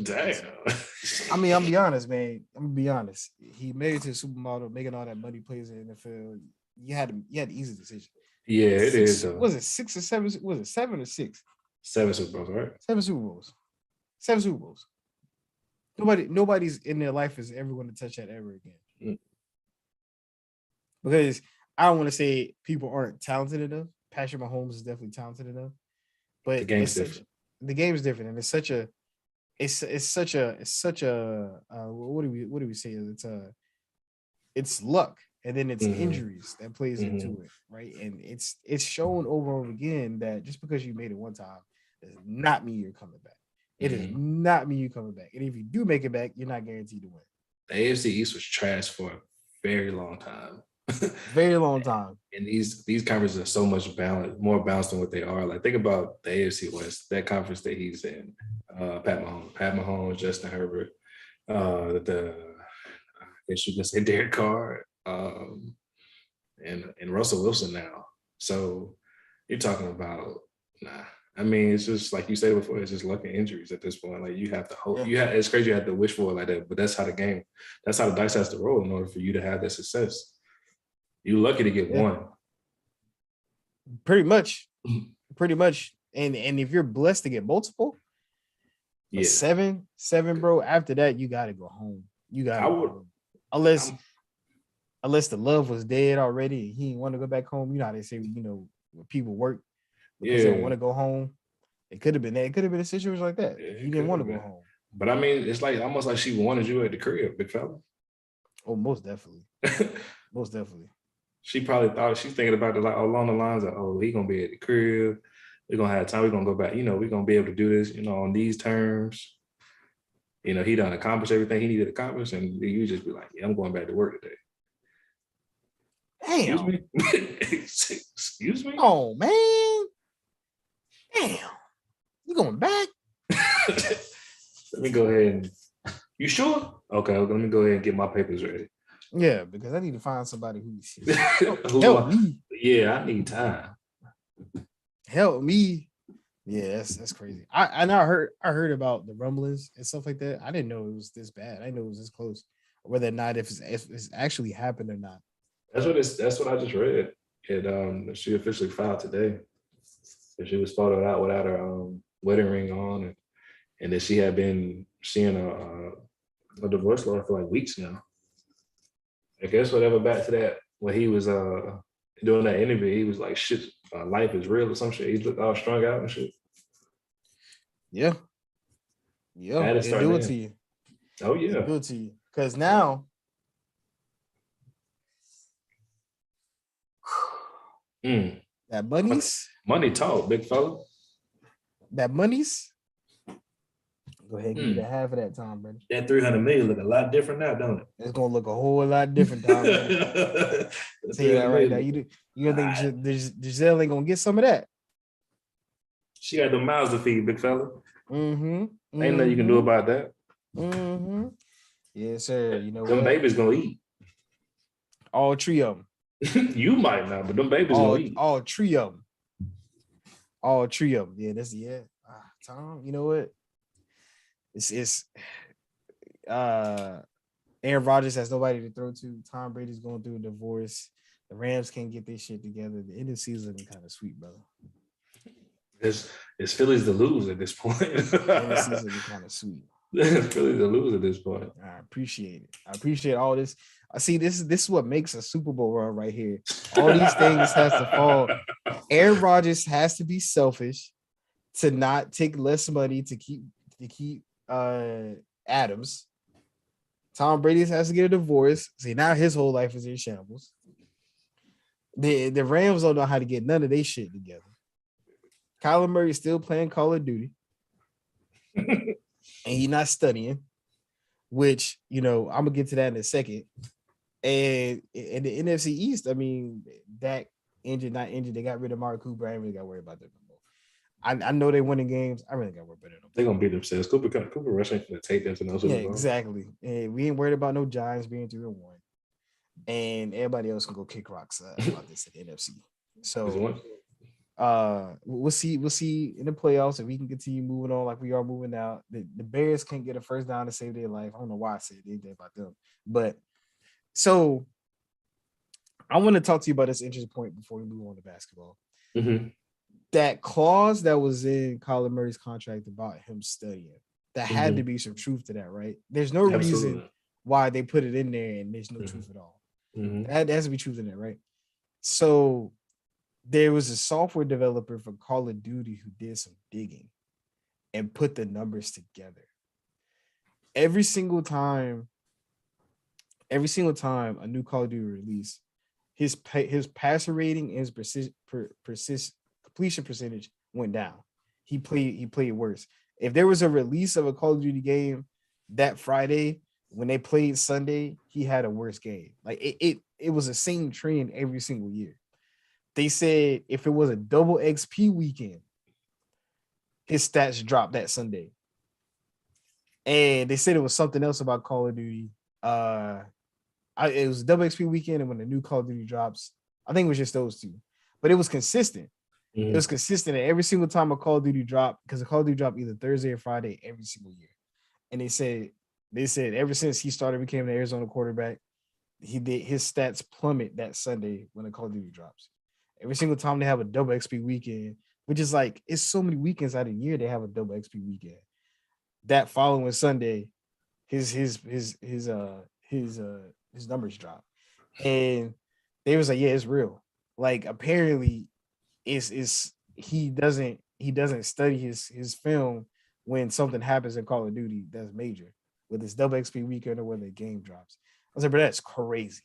Damn. I mean, I'm gonna be honest, man. I'm gonna be honest. He married to a supermodel, making all that money, plays in the NFL. You had an easy decision. Yeah, it is. Was it 6 or 7? Was it 7 or 6? 7 Super Bowls, right? 7 Super Bowls. 7 Super Bowls. Nobody's in their life is ever going to touch that ever again. Because I don't want to say people aren't talented enough. Patrick Mahomes is definitely talented enough, but the game's different. The game's different, and it's such a what do we say? It's luck, and then it's injuries that plays into it, right? And it's shown over and over again that just because you made it one time does not mean you're coming back. It does not mean you're coming back. And if you do make it back, you're not guaranteed to win. The AFC East was trash for a very long time. Very long time. And these conferences are so much more balanced than what they are. Like, think about the AFC West, that conference that he's in. Pat Mahomes, Justin Herbert, I guess you can say Derek Carr, and Russell Wilson now. So you're talking about I mean, it's just like you said before, it's just luck and injuries at this point. Like, you have to hope. It's crazy you have to wish for it like that, but that's how the dice has to roll in order for you to have that success. You lucky to get Yeah. one. Pretty much. Pretty much. And if you're blessed to get multiple, but Yeah, seven, bro. After that, you gotta go home. You gotta I go would. home. Unless I'm, unless the love was dead already and he didn't want to go back home. You know how they say, when people work because they don't want yeah, to go home. It could have been that. It could have been a situation like that. He it didn't could want to have go been. home. But I mean, it's like almost like she wanted you at the crib, big fella. Oh, most definitely. Most definitely. She probably thought she's thinking about it like along the lines of, oh, he gonna be at the crib. We're gonna have time. We're gonna go back. We're gonna be able to do this. On these terms. He done accomplished everything he needed to accomplish, and you just be like, yeah, I'm going back to work today. Excuse Damn. me. Excuse me. Oh man. Damn. You going back? Let me go ahead and. You sure? Okay, let me go ahead and get my papers ready. Yeah, because I need to find somebody who's Who help me. Yeah, I need time. Help me. Yeah, that's crazy. I heard about the rumblings and stuff like that. I didn't know it was this bad. I didn't know it was this close. Whether or not if it's actually happened or not. That's what I just read. She officially filed today. And she was photoed out without her wedding ring on, and that she had been seeing a divorce lawyer for like weeks now. I guess whatever back to that when he was doing that interview, he was like, "Shit, life is real" or some shit. He looked all strung out and shit. Yeah. Yeah. That is It'll do it to starting. you. Oh It'll yeah. do it to you. Because now that Money talk, big fella. that money's go ahead and give me the half of that, Tom Brady. That 300 million look a lot different now, don't it? It's gonna look a whole lot different, Tom Brady. I'll tell you that right now. You don't think Giselle ain't gonna get some of that? She got the mouths to feed, big fella. Mm-hmm. Ain't nothing you can do about that. Mm-hmm. Yes, sir. You know them what? babies gonna eat. All three of them. You might not, but them babies gonna eat. All three of them. All three of them. Yeah, Tom, you know what? It's Aaron Rodgers has nobody to throw to. Tom Brady's going through a divorce. The Rams can't get their shit together. The end of the season is kind of sweet, brother. It's Phillies to lose at this point. The end of the season is kind of sweet. Phillies to lose at this point. I appreciate it. I appreciate all this. I see this is what makes a Super Bowl run right here. All these things has to fall. Aaron Rodgers has to be selfish to not take less money to keep Adams. Tom Brady has to get a divorce. See, now his whole life is in shambles. The Rams don't know how to get none of their shit together. Kyler Murray is still playing Call of Duty. And he's not studying, which, I'm going to get to that in a second. And in the NFC East, I mean, Dak injured, not injured. They got rid of Mark Cooper. I ain't really got to worry about them no more. I know they winning games. I really got to worry about them. They're going to beat themselves. Cooper Rush ain't going to take them to no Super Bowl. Yeah, exactly. And we ain't worried about no Giants being 3-1. And everybody else can go kick rocks about this at the NFC. So we'll see in the playoffs if we can continue moving on like we are moving now. The Bears can't get a first down to save their life. I don't know why I said anything about them, but so I want to talk to you about this interesting point before we move on to basketball. Mm-hmm. That clause that was in Kyler Murray's contract about him studying, that had to be some truth to that, right? There's no reason why they put it in there and there's no truth at all. That has to be truth in there, right? So there was a software developer for Call of Duty who did some digging and put the numbers together. Every single time a new Call of Duty release, his passer rating and his completion percentage went down. He played worse. If there was a release of a Call of Duty game that Friday when they played Sunday, he had a worse game. Like it was the same trend every single year. They said if it was a double XP weekend, his stats dropped that Sunday. And they said it was something else about Call of Duty. It was double XP weekend, and when the new Call of Duty drops, I think it was just those two. But it was consistent. It was consistent every single time a Call of Duty dropped, because the Call of Duty dropped either Thursday or Friday every single year. And they said ever since he became the Arizona quarterback, his stats plummet that Sunday when the Call of Duty drops. Every single time they have a double XP weekend, which is like it's so many weekends out of the year they have a double XP weekend. That following Sunday, his numbers drop, and they was like, yeah, it's real. Like apparently, it's he doesn't study his film when something happens in Call of Duty that's major with this double XP weekend or when the game drops. I was like, but that's crazy.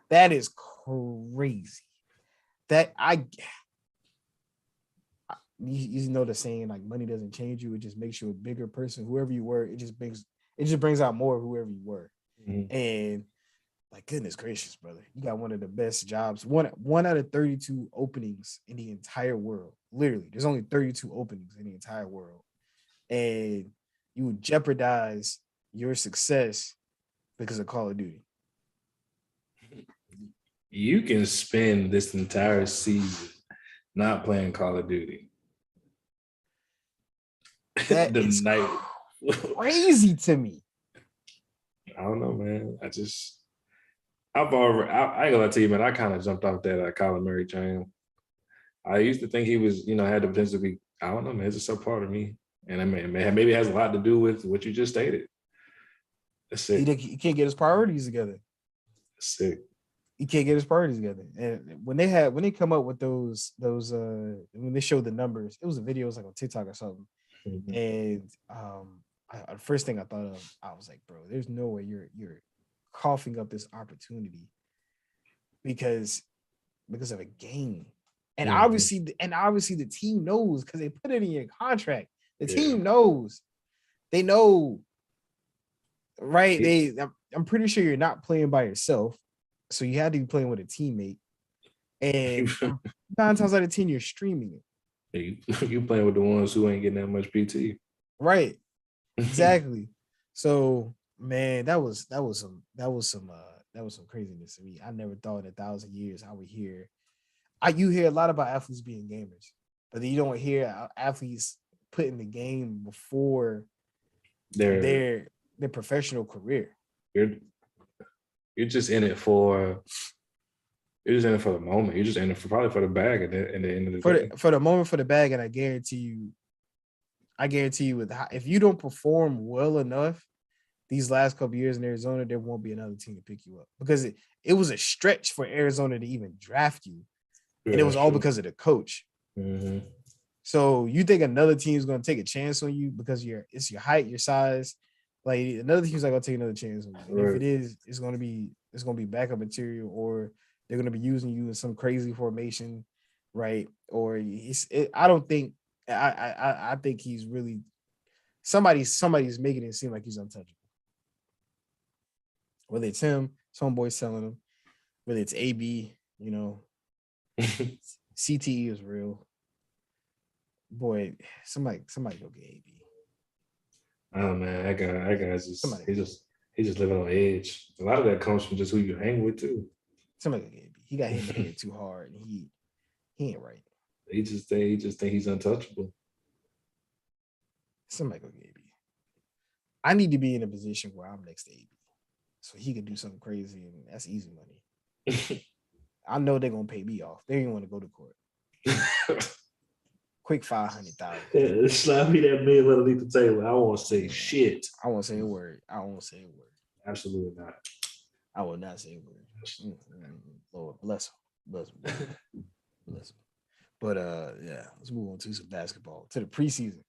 That is crazy. That you know the saying like money doesn't change you, it just makes you a bigger person. Whoever you were, it just brings out more of whoever you were. Mm-hmm. And like goodness gracious, brother, you got one of the best jobs. One out of 32 openings in the entire world. Literally, there's only 32 openings in the entire world, and you would jeopardize your success because of Call of Duty. You can spend this entire season not playing Call of Duty. That is crazy to me. I don't know, man. I ain't gonna lie to you, man. I kind of jumped off that Kyler Murray train. I used to think he was, had the potential to be. I don't know, man. It's just so part of me, and I mean, maybe it has a lot to do with what you just stated. That's sick. He can't get his priorities together. That's sick. He can't get his priorities together. And when they come up with those when they showed the numbers, it was a video, it was like on TikTok or something. Mm-hmm. And the first thing I thought of, I was like, bro, there's no way you're coughing up this opportunity because of a game. And mm-hmm. obviously the team knows because they put it in your contract. The team knows. They know, right? Yeah. I'm pretty sure you're not playing by yourself. So you had to be playing with a teammate. And 9 times out of 10, you're streaming it. You playing with the ones who ain't getting that much PT. Right. Exactly. So man, that was some craziness to me. I never thought in 1,000 years I would hear. You hear a lot about athletes being gamers, but then you don't hear athletes putting the game before their professional career. You're just in it for the moment. You're just in it probably for the bag at the end of the day. For the moment, for the bag, and I guarantee you, if you don't perform well enough these last couple of years in Arizona, there won't be another team to pick you up because it was a stretch for Arizona to even draft you, and it was all because of the coach. Mm-hmm. So you think another team is going to take a chance on you because it's your height, your size. Like another team's not gonna take another chance on you. And if it is, it's gonna be backup material, or they're gonna be using you in some crazy formation, right? Or I don't think I think he's really somebody's making it seem like he's untouchable. Whether it's him, some boy's telling him, whether it's AB, CTE is real. Boy, somebody go get AB. Oh man, that guy's he's just living on edge. A lot of that comes from just who you hang with too. Somebody he got hit in the head too hard, and he ain't right. He just think he's untouchable. Somebody go get AB. I need to be in a position where I'm next to AB, so he can do something crazy, and that's easy money. I know they're gonna pay me off. They didn't want to go to court. Quick 500,000. Yeah, slap me that million underneath the table. I won't say shit. I won't say a word. Absolutely not. I will not say a word. Lord bless him. Bless him. But yeah, let's move on to some basketball. To the preseason.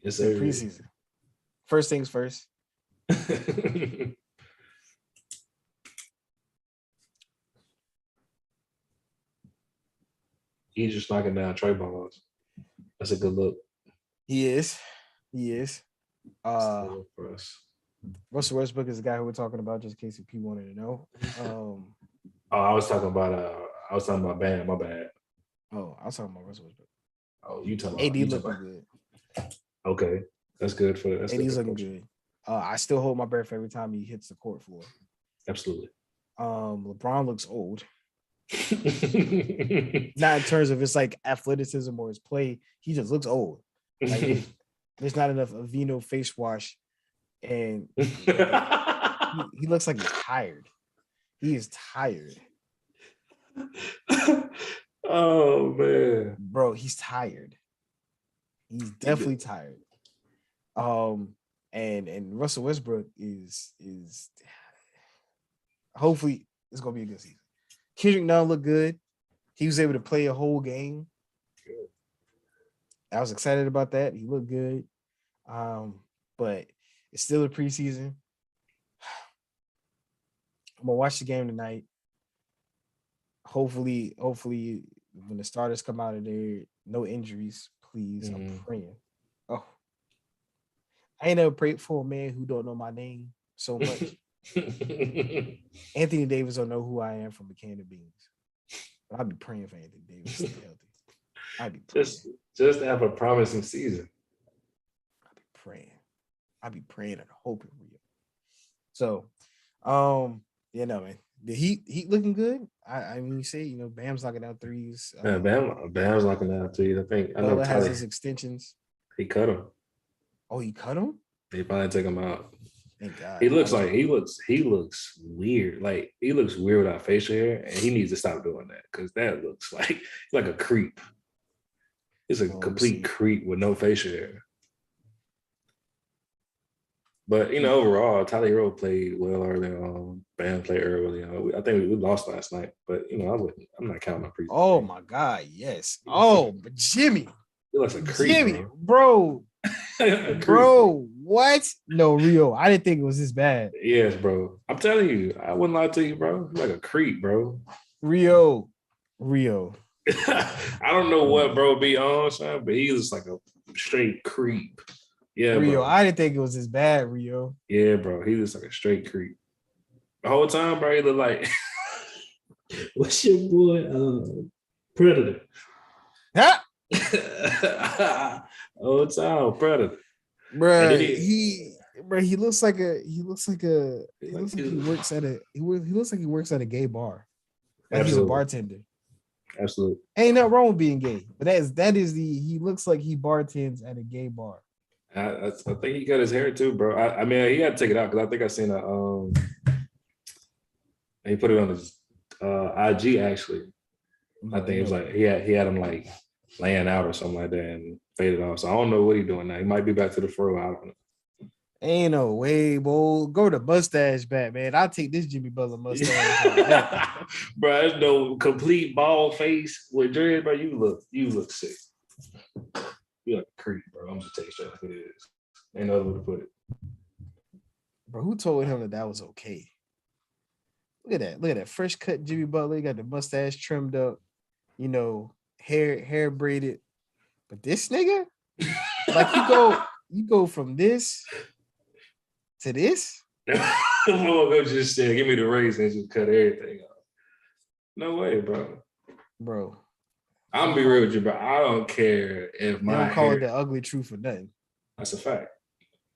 Yes, sir. The preseason. First things first. He's just knocking down Trey balls. That's a good look. He is. For us. Russell Westbrook is the guy who we're talking about, just in case people wanted to know. I was talking about Bam. My bad. Oh, I was talking about Russell Westbrook. Oh, you talking about AD looking good. Okay, that's good for that. AD's looking good. I still hold my breath every time he hits the court floor. Absolutely. LeBron looks old. Not in terms of his like athleticism or his play, he just looks old. Like there's not enough Aveeno face wash, and he looks like he's tired. He is tired. Oh man. Bro, he's tired. He's definitely tired. And Russell Westbrook is hopefully it's gonna be a good season. Kendrick Nunn looked good. He was able to play a whole game. I was excited about that. He looked good. But it's still a preseason. I'm gonna watch the game tonight. Hopefully, when the starters come out of there, no injuries, please. I'm praying. Oh, I ain't never prayed for a man who don't know my name so much. Anthony Davis don't know who I am from a can of beans. But I'd be praying for Anthony Davis to stay healthy. I'd be praying. Just have a promising season. I'd be praying and hoping real. So, man. The Heat looking good. I mean, you say, Bam's knocking out threes. Bam's knocking out threes. I know Bella has Tyler his extensions. He cut him. Oh, he cut him? They finally take him out. Thank God. He looks weird. Like he looks weird without facial hair, and he needs to stop doing that because that looks like a creep. It's a complete creep with no facial hair. But overall, Tyler Hero played well early on. Bam played early. I think we lost last night, but I'm not counting my preseason. Oh my God, yes. Oh, but Jimmy. He looks like a creep, Jimmy, bro. Bro, what? No, Rio. I didn't think it was this bad. Yes, bro. I'm telling you, I wouldn't lie to you, bro. He's like a creep, bro. Rio. I don't know what bro be on, son, but he was like a straight creep. Yeah, Rio. bro. I didn't think it was this bad, Rio. Yeah, bro. He was like a straight creep. The whole time, bro, he looked like what's your boy Predator? Huh? Whole time, Predator. Bro, he looks like he works at a gay bar. Like he's a bartender. Absolutely. Ain't nothing wrong with being gay, but he looks like he bartends at a gay bar. I think he got his hair too, bro. I mean, he had to take it out because I think I seen he put it on his IG actually. I think it was like he had him like laying out or something like that and faded off. So I don't know what he's doing now. He might be back to the fro. I don't know. Ain't no way, boy. Go to mustache back, man. I'll take this Jimmy Butler mustache. Bro, there's no complete bald face with dread, bro. You look sick. You like a creep, bro. I'm just telling you like it is. Ain't no other way to put it. Bro, who told him that was okay? Look at that. Fresh cut Jimmy Butler. He got the mustache trimmed up, hair braided. But this nigga, like you go from this to this. I'm gonna just say, give me the raise and just cut everything off. No way, bro. I'm gonna be real with you, bro. I don't care if my don't call it the ugly truth or nothing. That's a fact.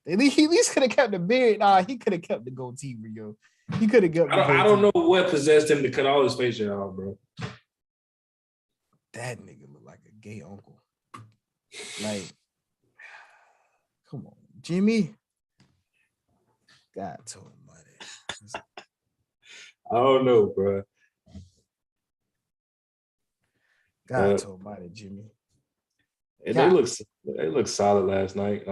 He at least could have kept the beard. Nah, he could have kept the goatee, Rio. He could have kept. I don't know what possessed him to cut all his face hair off, bro. That nigga look like a gay uncle. Like, come on, Jimmy. God told him about it. I don't know, bro. God told him about it, Jimmy. They look solid last night.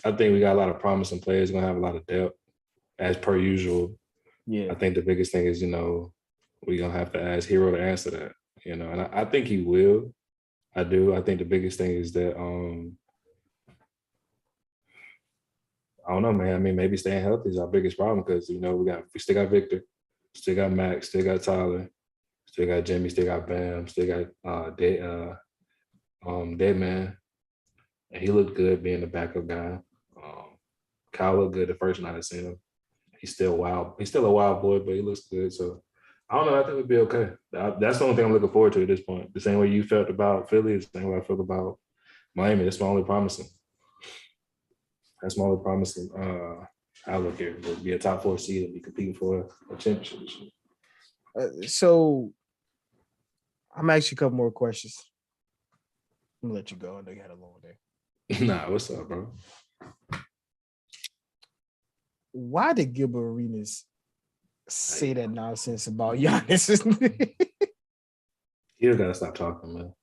I think we got a lot of promising players. Gonna have a lot of depth, as per usual. Yeah. I think the biggest thing is, we're gonna have to ask Hero to answer that. And I think he will. I do. I think the biggest thing is that I don't know, man. I mean, maybe staying healthy is our biggest problem because we still got Victor, still got Max, still got Tyler, still got Jimmy, still got Bam, still got Deadman. And he looked good being the backup guy. Kyle looked good the first night I seen him. He's still wild. He's still a wild boy, but he looks good. So I don't know. I think we'll be okay. That's the only thing I'm looking forward to at this point. The same way you felt about Philly is the same way I feel about Miami. That's my only promising. Outlook here. We'll be a top 4 seed and be competing for a championship. So I'm asking a couple more questions. I'm gonna let you go. I know you had a long day. Nah, what's up, bro? Why did Gilbert Arenas say that nonsense about Giannis. You gotta stop talking, man.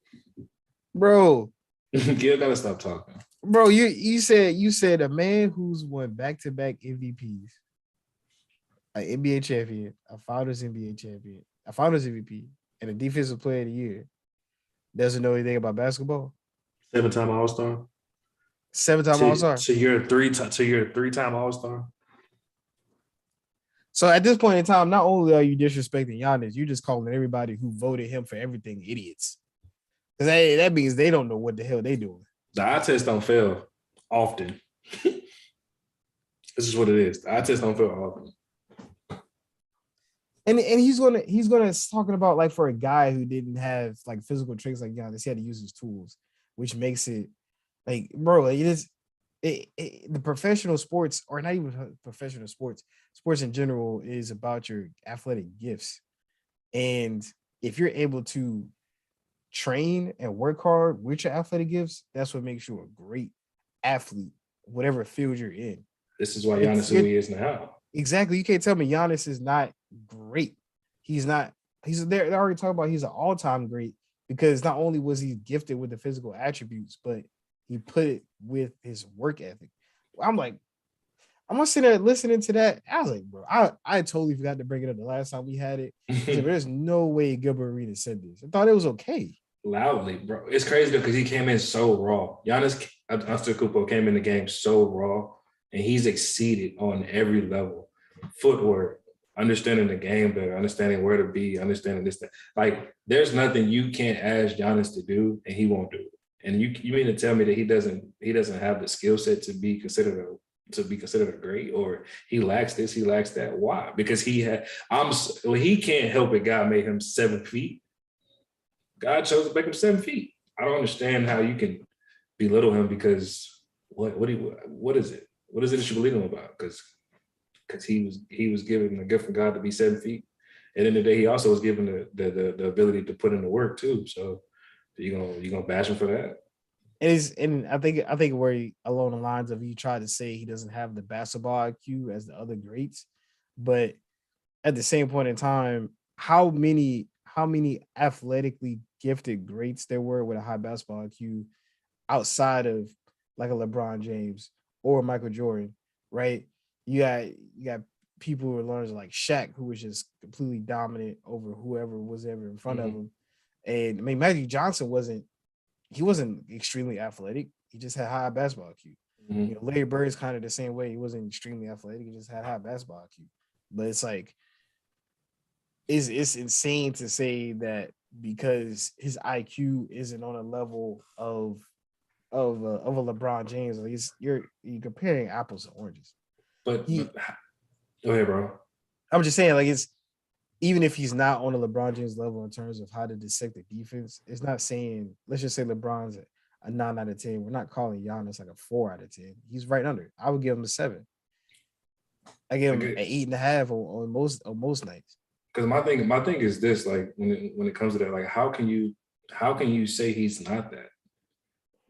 Bro, You gotta stop talking. bro, you said a man who's won back-to-back MVPs, an NBA champion, a Finals NBA champion, a Finals MVP, and a Defensive Player of the Year doesn't know anything about basketball. 7-time All-Star. Seven-time All Star. So you're a three-time All-Star. So at this point in time, not only are you disrespecting Giannis, you're just calling everybody who voted him for everything idiots. Because that means they don't know what the hell they doing. The eye test don't fail often. This is what it is. The eye test don't fail often. And he's gonna talking about like for a guy who didn't have like physical traits like Giannis, he had to use his tools, which makes it like bro, it is the professional sports or not even professional sports in general is about your athletic gifts. And if you're able to train and work hard with your athletic gifts, that's what makes you a great athlete, whatever field you're in. This is why Giannis is who he is now. Exactly. You can't tell me Giannis is not great. He's not. He's there. They already talked about he's an all-time great because not only was he gifted with the physical attributes, but he put it with his work ethic. I'm like, I'm gonna sit there listening to that. I was like, bro, I totally forgot to bring it up the last time we had it. There's no way Gilbert Arenas said this. I thought it was okay. Loudly, bro. It's crazy because he came in so raw. Giannis Antetokounmpo came in the game so raw, and he's exceeded on every level. Footwork, understanding the game better, understanding where to be, understanding this. Like, there's nothing you can't ask Giannis to do, and he won't do it. And you mean to tell me that he doesn't have the skill set to be considered a great, or he lacks this, he lacks that? Why? Because he can't help it. God made him 7 feet. God chose to make him 7 feet. I don't understand how you can belittle him because what is it? What is it that you believe him about? Because he was given the gift from God to be 7 feet. And in the day, he also was given the ability to put in the work too. So you gonna bash him for that? And I think where along the lines of you try to say he doesn't have the basketball IQ as the other greats, but at the same point in time, how many athletically gifted greats there were with a high basketball IQ outside of like a LeBron James or Michael Jordan, right? You got people who are learners like Shaq, who was just completely dominant over whoever was ever in front of him. And I mean, Magic Johnson wasn't extremely athletic. He just had high basketball IQ. You know, Larry Bird is kind of the same way. He wasn't extremely athletic. He just had high basketball IQ. But it's like, it's insane to say that because his IQ isn't on a level of a LeBron James, like you're comparing apples to oranges. But go ahead, bro. I'm just saying, like, it's even if he's not on a LeBron James level in terms of how to dissect the defense, it's not saying, let's just say LeBron's a 9 out of 10. We're not calling Giannis like a 4 out of 10. He's right under it. I would give him a 7. I give him an 8.5 on most nights. Because my thing is this, like when it comes to that, like how can you say he's not that?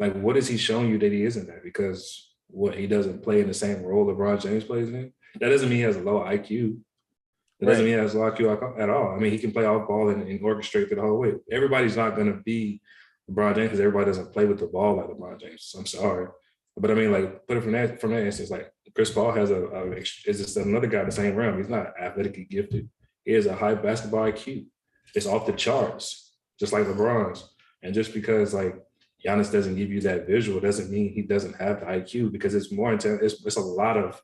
Like, what has he shown you that he isn't that? Because what, he doesn't play in the same role LeBron James plays in? That doesn't mean he has a low IQ. It doesn't mean he has a low IQ at all. I mean, he can play off ball and orchestrate it the whole way. Everybody's not going to be LeBron James because everybody doesn't play with the ball like LeBron James. I'm sorry. But I mean, like, put it from that instance, like Chris Paul has is just another guy in the same realm. He's not athletically gifted. He has a high basketball IQ. It's off the charts, just like LeBron's. And just because like Giannis doesn't give you that visual doesn't mean he doesn't have the IQ, because it's more intense. It's a lot of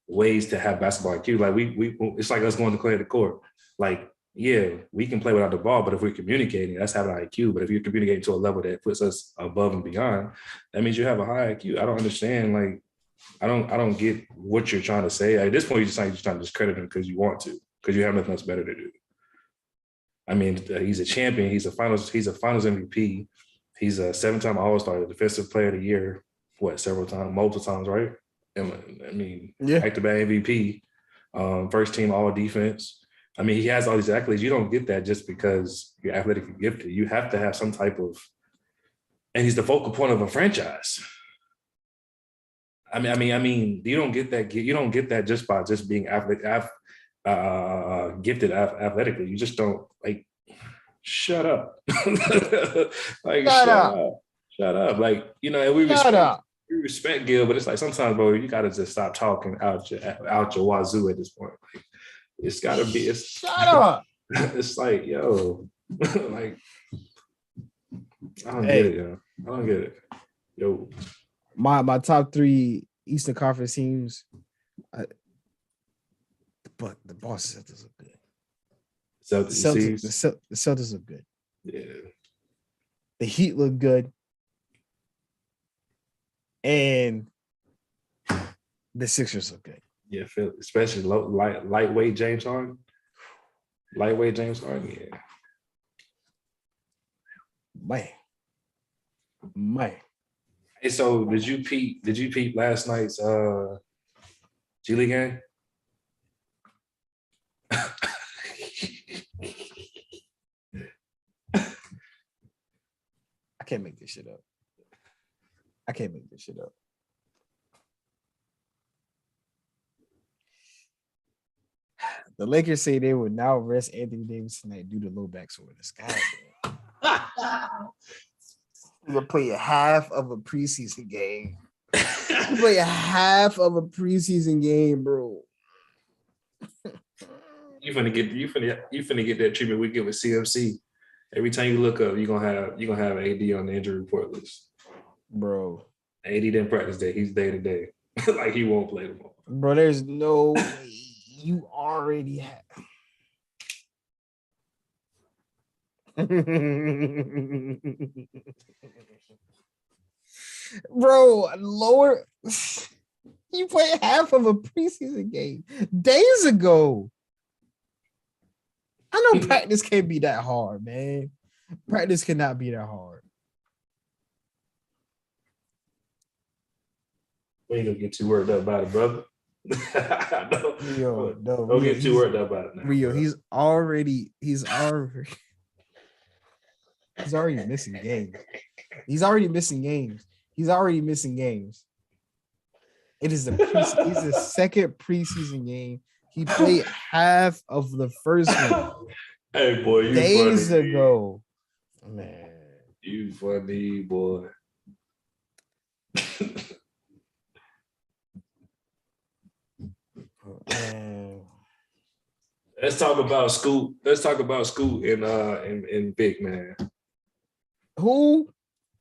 ways to have basketball IQ. Like we it's like us going to play at the court. Like, yeah, we can play without the ball, but if we're communicating, that's having IQ. But if you're communicating to a level that puts us above and beyond, that means you have a high IQ. I don't understand. Like, I don't get what you're trying to say. At this point, you're just trying to discredit him because you want to, because you have nothing else better to do. I mean, he's a champion. He's a finals MVP. He's a 7-time All-Star, Defensive Player of the Year, multiple times, right? I mean, back-to-back MVP, first team All-Defense. I mean, he has all these accolades. You don't get that just because you're athletically gifted. You have to have some type of, and he's the focal point of a franchise. I mean, you don't get that. You don't get that just by just being athletic. gifted athletically. You just don't like shut up. Like Shut shut up. up. Shut up. Like, and Shut up. we respect Gil, but it's like sometimes, bro, you gotta just stop talking out your wazoo at this point. Like, it's gotta be Shut up. it's like, yo, like I don't get Hey, it, yo. I don't get it. Yo. my top 3 Eastern Conference teams. But the Boston Celtics look good. The Celtics look good. Yeah. The Heat look good. And the Sixers look good. Yeah, especially lightweight James Harden. Lightweight James Harden, yeah. Man. Hey, so did you peep last night's G League game? I can't make this shit up. The Lakers say they would now rest Anthony Davis tonight due to low back soreness. You'll play a half of a preseason game. You play a half of a preseason game, bro. You finna get that treatment we get with CMC. Every time you look up, you're gonna have AD on the injury report list. Bro. AD didn't practice day. He's day to day. Like he won't play tomorrow. Bro, there's no way you already have. Bro, lower. You played half of a preseason game days ago. I know practice can't be that hard, man. Practice cannot be that hard. We ain't gonna get too worked up about it, brother. Don't get too worked up about it now. Rio, bro. He's already missing games. He's already missing games. It is the second preseason game. He played half of the first one. Hey boy, you days funny. Ago. Man. You funny, boy. Man. Let's talk about Scoot. And Vic, man. Who?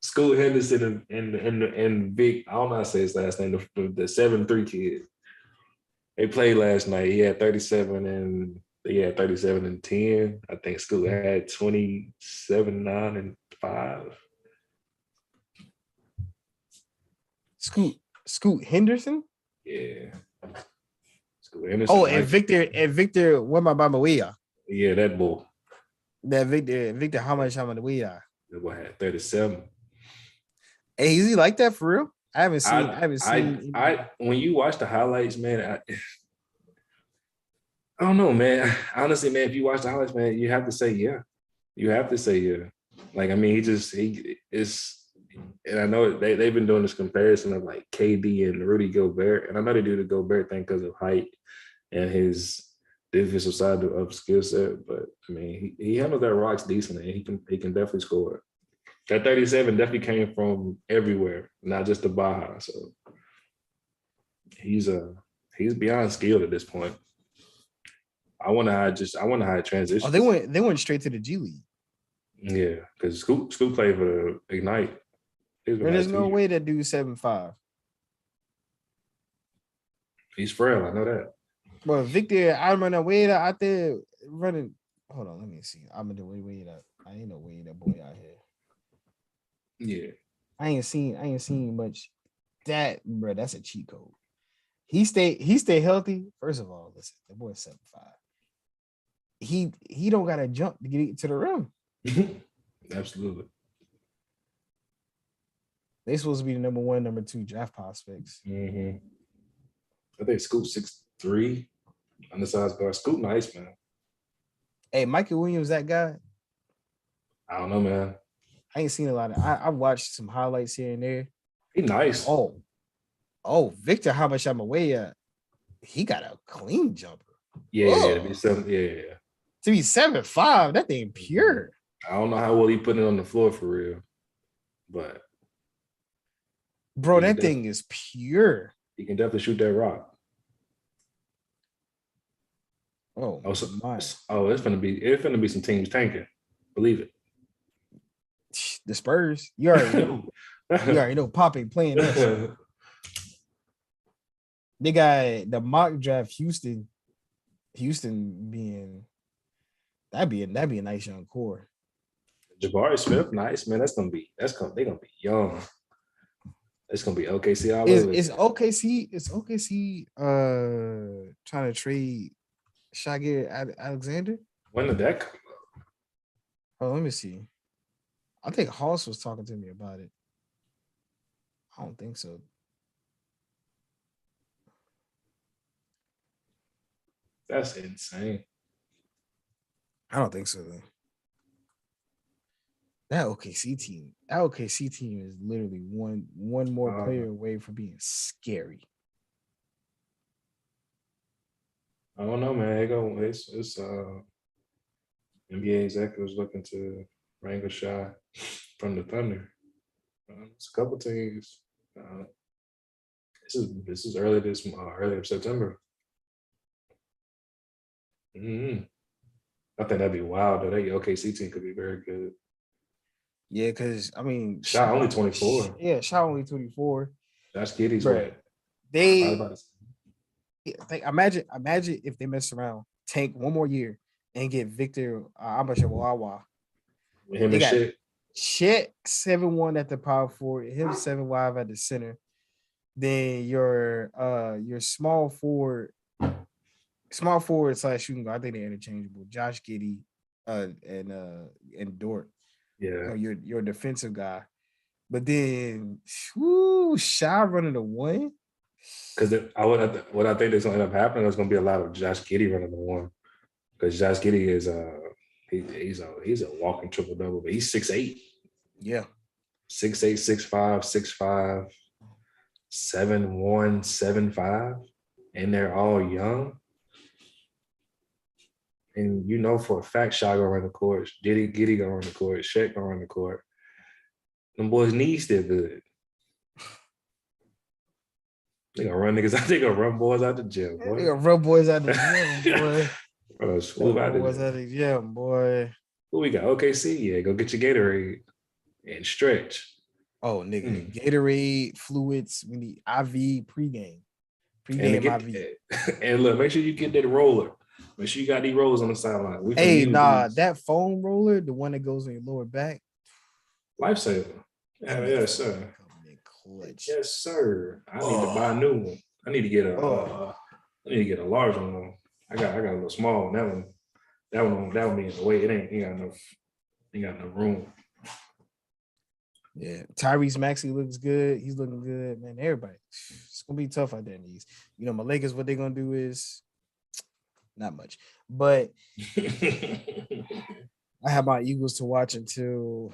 Scoot Henderson and Vic. I don't know how to say his last name. The 7-3 kid. They played last night. He had 37 and 10. I think Scoot had 27, 9, and 5. Scoot Henderson? Yeah. Scoot Henderson. Oh, and Victor Wembanyama. Yeah, that boy. That Victor how much Wembanyama? That boy had 37. Hey, is he like that for real? I haven't seen. When you watch the highlights, man, I don't know, man. Honestly, man, if you watch the highlights, man, you have to say yeah. Like, I mean, he is, and I know they've been doing this comparison of like KD and Rudy Gobert, and I know they do the Gobert thing because of height and his defensive side of skill set, but I mean, he handled that rocks decently, and he can definitely score. That 37 definitely came from everywhere, not just the Baja. So he's beyond skilled at this point. I wonder how it transitions. Oh, they went straight to the G League. Yeah, because Scoop played for the Ignite. There's no way that dude's 7'5". He's frail, I know that. Well, Victor, I'm running way out there running. Hold on, let me see. I'm gonna do way up. I ain't no way that boy out here. Yeah, I ain't seen much. That bro, that's a cheat code. He stay healthy. First of all, listen, the boy's 7'5". He don't gotta jump to get to the rim. Absolutely. They supposed to be the number 1, number 2 draft prospects. Mm-hmm. I think Scoop 6'3", undersized guard. Scoop nice, man. Hey, Michael Williams, that guy. I don't know, man. I ain't seen a lot of. I watched some highlights here and there. He nice. Oh, Victor, how much I'm away at? He got a clean jumper. Yeah, to be something. Yeah. To be 7'5", that thing Mhm. pure. I don't know how well he putting it on the floor for real, but Bro, he can that def- thing is pure. he can definitely shoot that rock. Oh Oh, my. it's gonna be some teams tanking. Believe The Spurs, you already know. You it. already know Pop ain't playing that shit. They got the mock draft Houston. Houston being that'd be a nice young core. Jabari Smith, nice man. They're gonna be young. It's gonna be OKC all Is over is again. OKC is OKC trying to trade Shaggy Alexander? When did that come? Oh, let me see. I think Hoss was talking to me about it. I don't think so. That's insane. I don't think so though. That OKC team is literally one more Uh, player away from being scary. I don't know, man. It's NBA executives looking to wrangle shot from the Thunder. It's a couple teams. Uh, this is early September. Hmm. I think that'd be wild. Though that OKC team could be very good. Yeah, because I mean, Shot only 24. Shot only 24. Josh Giddey's Bro, what? Probably they about think imagine if they mess around, tank one more year, and get Victor Wawa. him They and got shit. Chet 7'1" at the power forward, him 7'5" at the center. Then your small forward slash shooting guard, I think they're interchangeable. Josh Giddey, and Dort. Yeah. Your defensive guy. But then, whoo, Shy running the one. Because what I think is going to end up happening is going to be a lot of Josh Giddey running the one. Because Josh Giddey is he's a walking triple double, but he's 6'8". Yeah. 6'8", 6'5", 6'5", 7'1", 7'5", and they're all young. And you know for a fact, Shy gonna run the court, Giddy gonna run the court, Shaq gonna run the court. Them boys' knees still good. They gonna run niggas out. They gonna run boys out the gym, They boy. got real boys out the gym, boy. Swoop out the Boys gym. out the gym, boy. Who we got? OKC. Yeah, go get your Gatorade and stretch. Oh, nigga. Mm. Gatorade, fluids. We need IV pregame. And to Pregame get IV. and look, make sure you get that roller. Make sure you got these rollers on the sideline. We finna Hey, use nah, these. that foam roller, the one that goes on your lower back, Lifesaver. that Yes, motherfucker sir. coming in clutch. Yes, sir. I need to buy a Oh, new one. I need to get oh. a large one. I got a little small one. That one be in the way. It ain't got enough room. Yeah, Tyrese Maxey looks good. He's looking good, man. Everybody, it's gonna be tough out there in these. My Lakers. What they're gonna do is not much, but I have my Eagles to watch until,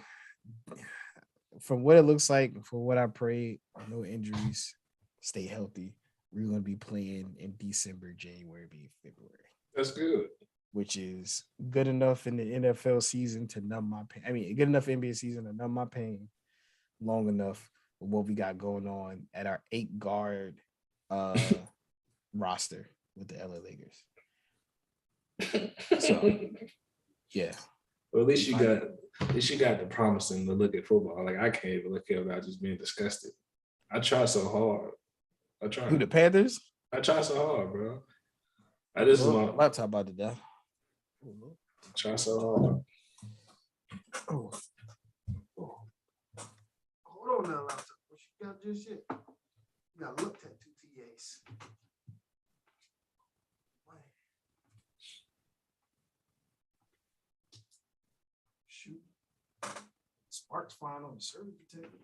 from what it looks like, for what I prayed, no injuries, stay healthy. We're gonna be playing in December, January, February, That's good. which is good enough in the NFL season to numb my pain. I mean, good enough NBA season to numb my pain long enough with what we got going on at our 8 guard roster with the LA Lakers. So yeah. Well, at least you got the promising to look at football. Like I can't even look at it without just being disgusted. I try so hard. Who, the Panthers? I try so hard, bro. This is Oh, my my laptop about to die. I try so hard. Oh. Hold on now, laptop. What you got just yet? You got look tattoo TAs. Shoot. Sparks flying on the server protector.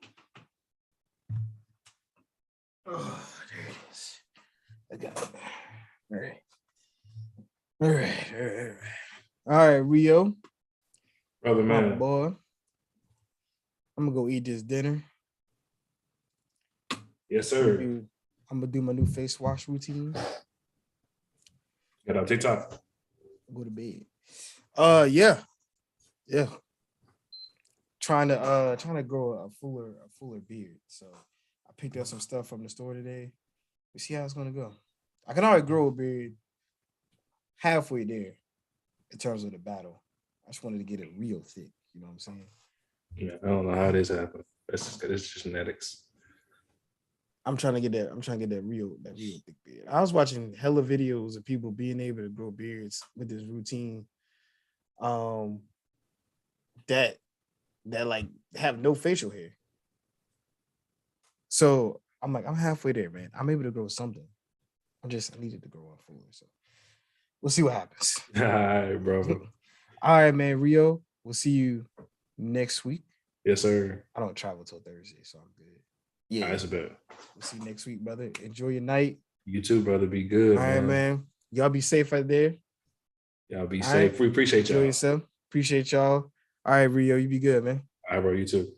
Oh, there it is. I got it. All right. All right. All right, Rio. Brother My man. boy. I'm gonna go eat this dinner. Yes, sir. I'm gonna do my new face wash routine. Get out TikTok. Go to bed. Yeah. Trying to grow a fuller beard. So I picked up some stuff from the store today. We see how it's gonna go. I can already grow a beard halfway there in terms of the battle. I just wanted to get it real thick. You know what I'm saying? Yeah, I don't know how this happened. It's just genetics. I'm trying to get that. I'm trying to get that real thick beard. I was watching hella videos of people being able to grow beards with this routine. Um, that like have no facial hair. So I'm like, I'm halfway there, man. I'm able to grow something. I needed to grow up fuller. So we'll see what happens. All right, bro. All right, man. Rio, we'll see you next week. Yes, sir. I don't travel till Thursday, so I'm good. Yeah, that's a bet. We'll see you next week, brother. Enjoy your night. You too, brother. Be good. All right, man. Y'all be safe out there. Y'all be safe. We appreciate y'all. Enjoy yourself. Appreciate y'all. All right, Rio. You be good, man. All right, bro. You too.